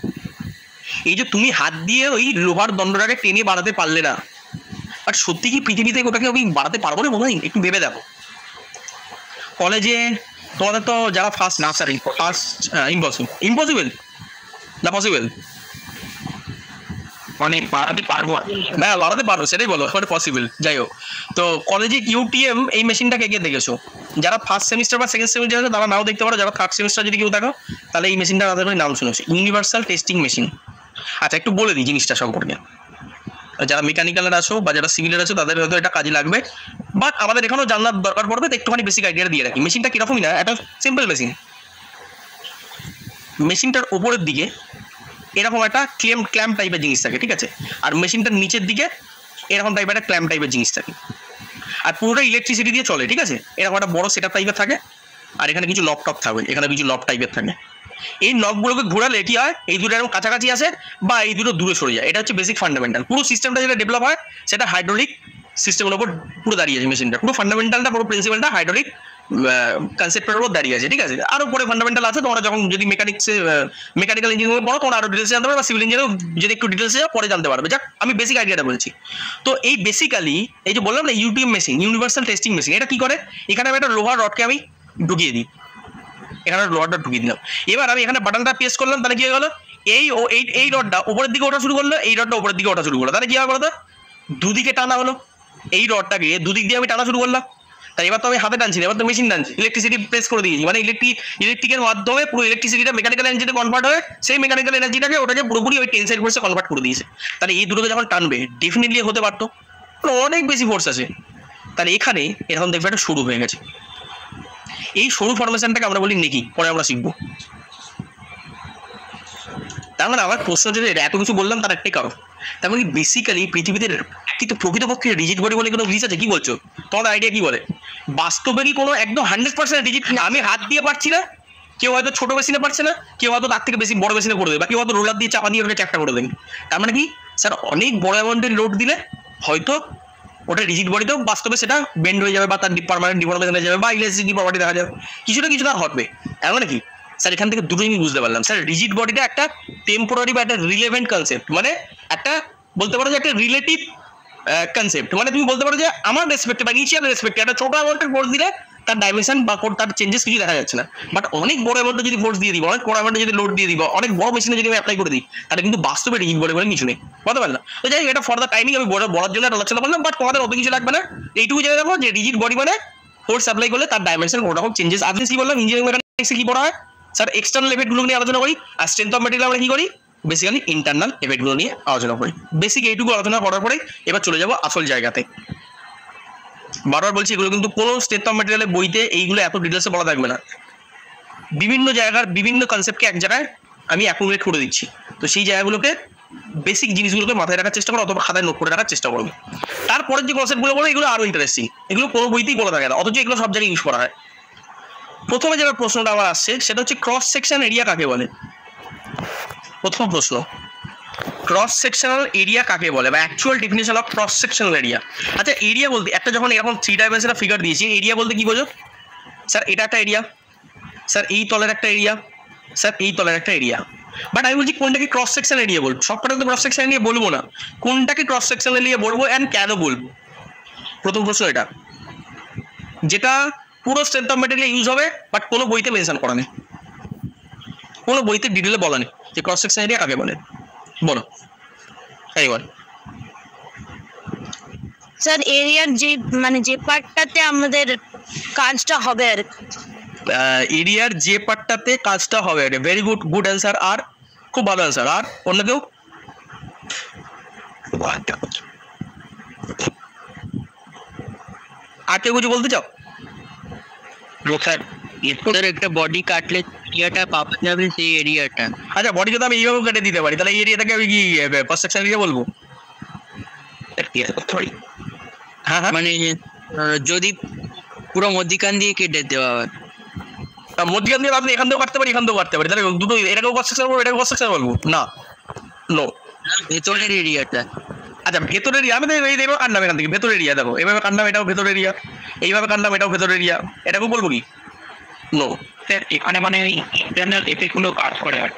এই যে তুমি হাত দিয়ে ওই লোহার দণ্ডটাকে টেনে বাড়াতে পারলে না, বাট সত্যি কি পৃথিবীতে ওটাকে আমি বাড়াতে পারবো না? মনে হয় একটু ভেবে দেখো। কলেজে তোমাদের তো যারা ফার্স্ট না স্যার ইম্পসিবল না পসিবল, মানে বাড়াতে পারবো, হ্যাঁ বাড়াতে পারো, সেটাই বলো এবারে পসিবল। যাই হোক, তো কলেজে UTM এই মেশিনটাকে গিয়ে দেখেছো, যারা ফার্স্ট সেমিস্টার বা সেকেন্ড সেমিস্টার আছে তারা নাও দেখতে পারো, যারা থার্ড সেমিস্টার যদি কেউ দেখো তাহলে এই মেশিনটা তাদের নাম শুনেছি, ইউনিভার্সাল টেস্টিং মেশিন। আচ্ছা একটু বলে দিই জিনিসটা সম্পর্কে, যারা মেকানিক্যালের আছো বা যারা সিভিলের আছো তাদের হয়তো এটা কাজে লাগবে, বাট আমাদের এখানেও জানার দরকার পড়বে, তো একটুখানি বেসিক আইডিয়া দিয়ে রাখি। মেশিনটা কীরকমই না, একটা সিম্পল মেশিন, মেশিনটার ওপরের দিকে এরকম একটা ক্ল্যাম্প টাইপের জিনিস থাকে, ঠিক আছে, আর মেশিনটার নিচের দিকে এরকম টাইপের একটা ক্ল্যাম্প টাইপের জিনিস থাকে, আর পুরোটা ইলেকট্রিসিটি দিয়ে চলে, ঠিক আছে। এরকম একটা বড় সেটআপ টাইপের থাকে, আর এখানে কিছু লক টপ থাকবে, এখানে কিছু লক টাইপের থাকে। এই নবগুলোকে ঘোরালে কি হয়, এই দুটো এরকম কাছাকাছি আসে বা এই দুটো দূরে সরে যায়, এটা হচ্ছে বেসিক ফান্ডামেন্টাল। পুরো সিস্টেমটা যেটা ডেভেলপ হয় সেটা হাইড্রোলিক সিস্টেমের উপর পুরো দাঁড়িয়ে আছে মেশিনটা, পুরো ফান্ডামেন্টালটা পুরো প্রিন্সিপালটা হাইড্রোলিক কনসেপ্টের উপর দাঁড়িয়ে আছে, ঠিক আছে। আরও পরে ফান্ডামেন্টাল আছে, তোমরা যখন যদি মেকানিক্যাল ইঞ্জিনিয়ারিং পড়ো তোমরা আরও ডিটেলসে জানতে পারবে, বা সিভিল ইঞ্জিনিয়ারিং যদি একটু ডিটেলসে পরে জানতে পারবে। যাক আমি বেসিক আইডিয়াটা বলছি। তো এই বেসিক্যালি এই যে বললাম না UTM machine, universal testing machine, এটা কি করে, এখানে আমি একটা লোহার রডকে আমি ঢুকিয়ে দিই, এখানে রডটা ঢুকিয়ে দিলাম, এবার আমি এখানে বাটনটা প্রেস করলাম, তাহলে কি হয়ে গেলো, এই রডটা উপরের দিকে ওঠা শুরু করলো, এই রডটা উপরের দিকে ওঠা শুরু করলো, তাহলে কি হবে বলো তো, দুদিকে টানা হলো, এই রডটাকে দুদিক দিয়ে আমি টানা শুরু করলাম, তাই এবার তো আমি হাতে টানছি, এবার তো মেশিন টানছি, ইলেকট্রিসিটি প্রেস করে দিয়েছি, মানে ইলেকট্রিকের মাধ্যমে পুরো ইলেকট্রিসিটিটা মেকানিক্যাল এনার্জিতে কনভার্ট হয়ে সেই মেকানিক্যাল এনার্জিটাকে ওটাকে পুরোপুরি ওই টেনসাইল ফোর্সে কনভার্ট করে দিয়েছে। তাহলে এই দুটোকে যখন টানবে ডেফিনেটলি হতে পারতো, অনেক বেশি ফোর্স আছে। তাহলে এখানে এরকম দেখবে একটা শুরু হয়ে গেছে, এই সরু ফরমেশনটাকে আমরা বলি নেকি, পরে আমরা শিখবো। তার মানে আমার প্রশ্ন যদি এত কিছু বললাম তার একটাই কারণ, তার মানে বেসিক্যালি পৃথিবীতে কিন্তু প্রকৃতপক্ষে রিজিড বডি বলে কোনো জিনিস আছে? কি বলছো, তোমাদের আইডিয়া কি বলে? বাস্তবে কি কোনো একদম 100% রিজিড? আমি হাত দিয়ে পারছি না, কেউ হয়তো ছোটো মেশিনে পারছে না, কেউ হয়তো তার থেকে বেশি বড় মেশিনে করে দেবে, বা কেউ হয়তো রোলার দিয়ে চাপা দিয়ে ওটা চ্যাপটা করে দেবে। তার মানে কি স্যার অনেক বড় অ্যামাউন্টের লোড দিলে হয়তো ওটা রিজিড বডিতেও বাস্তবে সেটা বেন্ড হয়ে যাবে, বা তার পার্মানেন্ট ডিফরমেশন হয়ে যাবে, বা ইলাস্টিসিটি প্রপার্টি দেখা যাবে, কিছু তার হবে। এমন কি স্যার এখান থেকে দুটো জিনিস বুঝতে পারলাম, স্যার রিজিড বডিটা একটা টেম্পোরারি বা একটা রিলেভেন্ট কনসেপ্ট, মানে একটা বলতে পারো যে একটা রিলেটিভ কনসেপ্ট, মানে তুমি বলতে পারো যে আমার রেসপেক্টে বা ইনিশিয়াল রেসপেক্টে একটা ছোটো অ্যামাউন্টের ফোর্স দিলে তার ডাইমেনশন বা তার চেঞ্জেস কিছু দেখা যাচ্ছে না, বাট অনেক বড় অ্যামাউন্টে যদি ফোর্স দিয়ে দিব, অনেক বড় অ্যামাউন্টে যদি লোড দিয়ে দিব, অনেক বড় মেশিনে যদি আমি অ্যাপ্লাই করে দিই, তাহলে কিন্তু বাস্তবে রিজিড বডি বলে কিছু নেই, বলতে পারলাম। তো যাই এটা ফর দ্য টাইমিং আমি বলার জন্য আলোচনা করলাম, বাট তোমাদের অত কিছু লাগবে না, এইটুকু জেনে রাখো যে রিজিড বডি মানে ফোর্স অ্যাপ্লাই করলে তার ডাইমেনশন কোনো রকম চেঞ্জেস। আজকে কি বললাম, ইঞ্জিনিয়ারিং মেকানিক্সে কি পড়া হয় স্যার, এক্সটার্নাল এফেক্টগুলো নিয়ে আলোচনা করি, আর স্ট্রেংথ অফ মেটেরিয়াল আমরা কি করি, বেসিক্যালি ইন্টারনাল এফেক্টগুলো নিয়ে আলোচনা করি। বেসিক এইটুকু আলোচনা করার পরে এবার চলে যাব আসল জায়গাতে। বারবার বলছি, এগুলো কিন্তু কোনো স্ট্রেংথ অফ ম্যাটেরিয়ালের বইতে এইগুলো এত ডিটেলসে বলা থাকবে না। বিভিন্ন জায়গার বিভিন্ন কনসেপ্টকে এক জায়গায় আমি অ্যাকুমুলেট করে দিচ্ছি, তো সেই জায়গাগুলোকে বেসিক জিনিসগুলোকে মাথায় রাখার চেষ্টা করো অথবা খাতায় নোট করে রাখার চেষ্টা করবে। তারপরের যে কনসেপ্টগুলো বলো এগুলো আরও ইন্টারেস্টিং, এগুলো কোনো বইতেই বলা থাকে না, অথচ এগুলো সব জায়গায় ইউজ করা হয়। প্রথমে যেটা প্রশ্নটা আমার আসছে সেটা হচ্ছে ক্রস সেকশন এরিয়া কাকে বলে। প্রথম প্রশ্ন, ক্রস সেকশনাল এরিয়া কাকে বলে, বা actual definition of cross sectional area. আচ্ছা, এরিয়া বলতে একটা যখন এরকম 3 ডাইমেনশনাল ফিগার দিয়েছি, এরিয়া বলতে কি বোঝো? স্যার এটা একটা এরিয়া, স্যার এই তলের একটা এরিয়া, স্যার এই তলের একটা এরিয়া। বাট আমি বলছি কোনটাকে ক্রস সেকশন এরিয়া বলবো? সবকটা তো ক্রস সেকশন এরিয়া বলবো না, কোনটাকে ক্রস সেকশন এরিয়া বলবো অ্যান্ড কেন বলবো? প্রথম প্রশ্ন এটা, যেটা পুরো স্ট্রেংথ অফ ম্যাটেরিয়াল ইউজ হবে বাট কোনো বইতে মেনশন করা নেই, কোনো বইতে ডিটেলে বলা নেই যে ক্রস সেকশন এরিয়া কাকে বলে। বলো এইবার। স্যার এরিয়ার যে যে পার্টটাতে আমাদের কাজটা হবে আর এরিয়ার যে পার্টটাতে কাজটা হবে। Very good, good answer. আর খুব ভালো অ্যান্সার। আর অন্য কেউ? আর কেউ কিছু বলতে চাও? স্যার এর একটা বডি কাটলে এরিয়াটা পাওয়া যাবে, সেই এরিয়াটা। আচ্ছা, বডি যদি আমি এইভাবে কেটে দিতে পারি তাহলে এই এরিয়াটাকে আমি কি ক্রস সেকশন এরিয়া বলবো? হ্যাঁ হ্যাঁ, মানে যদি পুরো মধ্যিখান দিয়ে কেটে দেওয়া হয়, মধ্যখান দিয়ে আপনি এখান থেকেও কাটতে পারি, এখান থেকেও কাটতে পারি, তাহলে দুটো এটাকেও ক্রস সেকশন বলবো, এটাকে ক্রস সেকশন বলবো না? নো, ভেতরের এরিয়াটা। আচ্ছা ভেতরের এরিয়া, আমি এইভাবে কাটলাম এখান থেকে ভেতরের এরিয়া, দেখো এইভাবে কাটলাম, এটাও ভেতরের এরিয়া, এইভাবে কাটলাম, এটাও ভেতরের এরিয়া, এটাকেও বলবো কি? নো। এখানে ইন্টারনাল এফেক্ট গুলো কাজ করে আর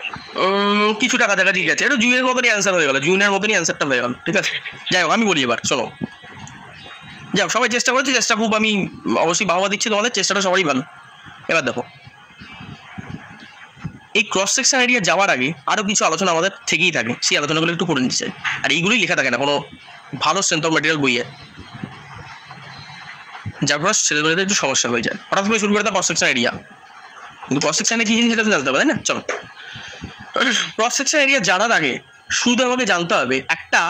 কিছুটা কাছাকাছি ঠিক আছে, এটা জুনের মতনই অ্যান্সার হয়ে গেল, জুনের মতনই অ্যান্সারটা হয়ে গেল। ঠিক আছে, যাই হোক আমি বলি এবার, শোনো। যাও, সবাই চেষ্টা করেছি, চেষ্টা খুব আমি অবশ্যই বাহবা দিচ্ছি তোমাদের, চেষ্টাটা সবারই ভালো। এবার দেখো, এই ক্রস সেকশন এরিয়া যাওয়ার আগে আরও কিছু আলোচনা আমাদের থেকেই থাকে, সেই আলোচনাগুলো একটু করে নিতে চাই। আর এইগুলোই লেখা থাকে না কোনো ভালো স্ট্রেংথ অফ ম্যাটেরিয়াল বইয়ে, যার ফলে ছেলেগুলোদের একটু সমস্যা হয়ে যায়। হঠাৎ করে শুরু করে দেয় ক্রস সেকশন এরিয়া, কিন্তু ক্রস সেকশনে কি জিনিস সেটা তো জানতে হবে, তাই না? চলো, ক্রস সেকশন এরিয়া জানার আগে শুধু আমাকে জানতে হবে একটা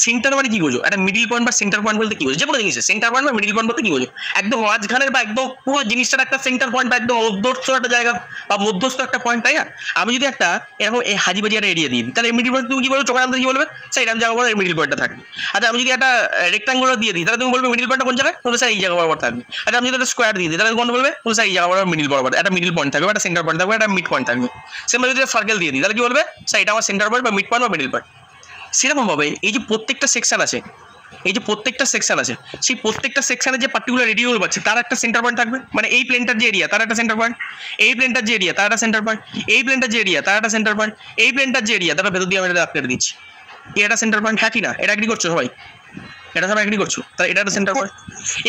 সেন্টার মানে কি বোঝো, একটা মিডিল পয়েন্ট বা সেন্টার পয়েন্ট বলতে কি বোঝো? যে কোনো জিনিসের সেন্টার পয়েন্ট বা মিডিল পয়েন্ট বলতে কি বোঝো? একদম মাঝখানের বা একদম পুরো জিনিসটার একটা সেন্টার পয়েন্ট বা একদম মধ্যস্থ একটা জায়গা বা মধ্যস্থ একটা পয়েন্ট, তাই না? আমি যদি একটা এরকম এই হাজিবাজি একটা এরিয়া দিই তাহলে মিডিল পয়েন্ট তুমি কি বলবে? চোখে আনতে কি বলবে? স্যার এরকম জায়গা বড় মিডিল পয়েন্টটা থাকবে। আচ্ছা, আমি যদি একটা রেক্টাঙ্গুলার দিয়ে দিই তাহলে তুমি বলবে মিডিল পয়েন্টটা কোন জায়গায়? তাহলে স্যার এই জায়গা বরাবর থাকবে। আচ্ছা, আমি যদি একটা স্কোয়ার দিয়ে দিই তাহলে কোন বলবে? তাহলে স্যার এই জায়গা বরাবর মিডিল বরাবর একটা মিডিল পয়েন্ট থাকবে, একটা সেন্টার পয়েন্ট থাকবে, একটা মিড পয়েন্ট থাকবে। সেম যদি সার্কেল দিয়ে দিই তাহলে কি বলবে? স্যার এটা আমার সেন্টার পয়েন্ট বা মিড পয়েন্ট বা মিডিল পয়েন্ট। সেরকমভাবে এই যে প্রত্যেকটা সেকশন আছে, এই যে প্রত্যেকটা সেকশন আছে, সেই প্রত্যেকটা সেকশনে যে পার্টিকুলার এরিয়াগুলো পাচ্ছে তার একটা সেন্টার পয়েন্ট থাকবে। মানে এই প্লেনটার যে এরিয়া তার একটা সেন্টার পয়েন্ট, এই প্লেনটার যে এরিয়া তার একটা সেন্টার পয়েন্ট, এই প্লেনটার যে এরিয়া তার একটা সেন্টার পয়েন্ট, এই প্লেনটার যে এরিয়া তার ভেতর দিয়ে আমি এটা কেটে দিচ্ছি, এটা সেন্টার পয়েন্ট। হ্যাঁ কি না? এটা এগ্রি করছো সবাই? এটা সবাই এগ্রি করছো? তাহলে এটা একটা সেন্টার পয়েন্ট।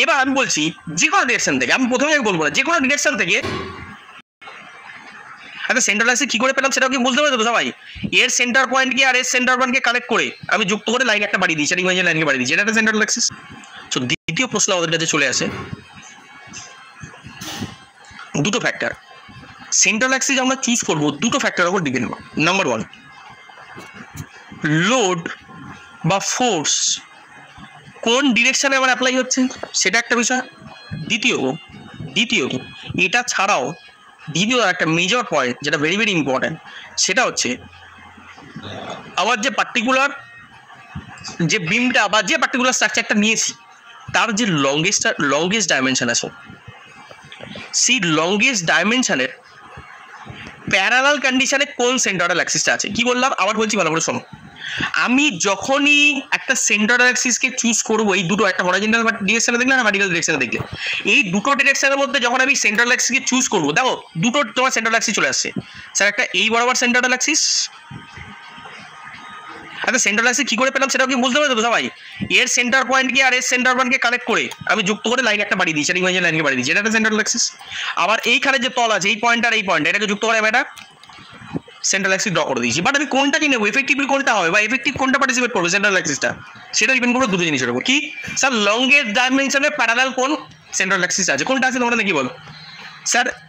এবার আমি বলছি যে কোনো ডিরেকশন থেকে, আমি প্রথমে বলবো না, যে কোনো ডিরেকশন থেকে আচ্ছা সেন্টার অ্যাক্সিস কি করে পেলাম সেটাও কি বুঝতে পারছো তো সবাই? এর সেন্টার পয়েন্টকে আর এর সেন্টার পয়েন্টকে কানেক্ট করে আমি যুক্ত করে লাইন একটা বাড়িয়ে দিয়েছি, ইমাজিন লাইনকে বাড়িয়ে দিয়েছি, এটা একটা সেন্টার অ্যাক্সিস। তো দ্বিতীয় প্রশ্ন আমাদের কাছে চলে আসে, দুটো ফ্যাক্টর সেন্টার অ্যাক্সিস আমরা চুজ করবো দুটো ফ্যাক্টরের উপর ডিপেন্ড করবো। নাম্বার ওয়ান, লোড বা ফোর্স কোন ডিরেকশনে আমার অ্যাপ্লাই হচ্ছে সেটা একটা বিষয়। দ্বিতীয় এটা ছাড়াও দ্বিতীয় একটা মেজর পয়েন্ট যেটা ভেরি ভেরি ইম্পর্ট্যান্ট, সেটা হচ্ছে আমার যে পার্টিকুলার যে বিমটা বা যে পার্টিকুলার স্ট্রাকচারটা নিয়েছি তার যে লংগেস্ট ডাইমেনশন আছে, সেই লংগেস্ট ডাইমেনশনের প্যারালাল কন্ডিশনে কোন সেন্টারাল অ্যাক্সিসটা আছে। কি বললাম আবার বলছি, ভালো করে শোনো। আমি যখনই একটা সেন্টারাল অ্যাক্সিসকে চুজ করবো, এই দুটো, একটা হরাইজন্টাল ডিরেকশনে দেখলে না ভার্টিক্যাল ডিরেকশনে দেখলে, এই দুটো ডিরেকশনের মধ্যে যখন আমি সেন্টারাল অ্যাক্সিসকে চুজ করবো, দেখো দুটো তোমার সেন্টারাল অ্যাক্সিস চলে আসছে। স্যার একটা এই বরাবর সেন্টারাল অ্যাক্সিস, আচ্ছা সেন্টারাল অ্যাক্সিস কি করে পেলাম সেটাও কি বুঝতে পারছো তো সবাই? এর সেন্টার পয়েন্টকে আর এর সেন্টার পয়েন্টকে কানেক্ট করে আমি যুক্ত করে লাইন একটা বাড়িয়ে দিয়েছি, ইমাজিন লাইনকে বাড়িয়ে দিয়েছি, এটা একটা সেন্টারাল অ্যাক্সিস। আবার এইখানে যে তল আছে এই পয়েন্ট আর এই পয়েন্ট এটাকে যুক্ত করে আমি একটা সেন্ট্রাল অ্যাক্সিস ড্র করে দিয়েছি। বাট আমি কোনটাকে নেবো, এফেক্টিভলি কোনটা হবে বা এফেক্টিভ কোনটা পার্টিসিপেট করবে সেন্ট্রাল অ্যাক্সিসটা, সেটা ডিপেন্ড করবে দুটো জিনিসের উপর। কি স্যার? লংগেস্ট ডাইমেনশনে প্যারালাল কোন সেন্ট্রাল অ্যাক্সিস আছে, কোনটা আছে তোমরা নাকি বলো? স্যার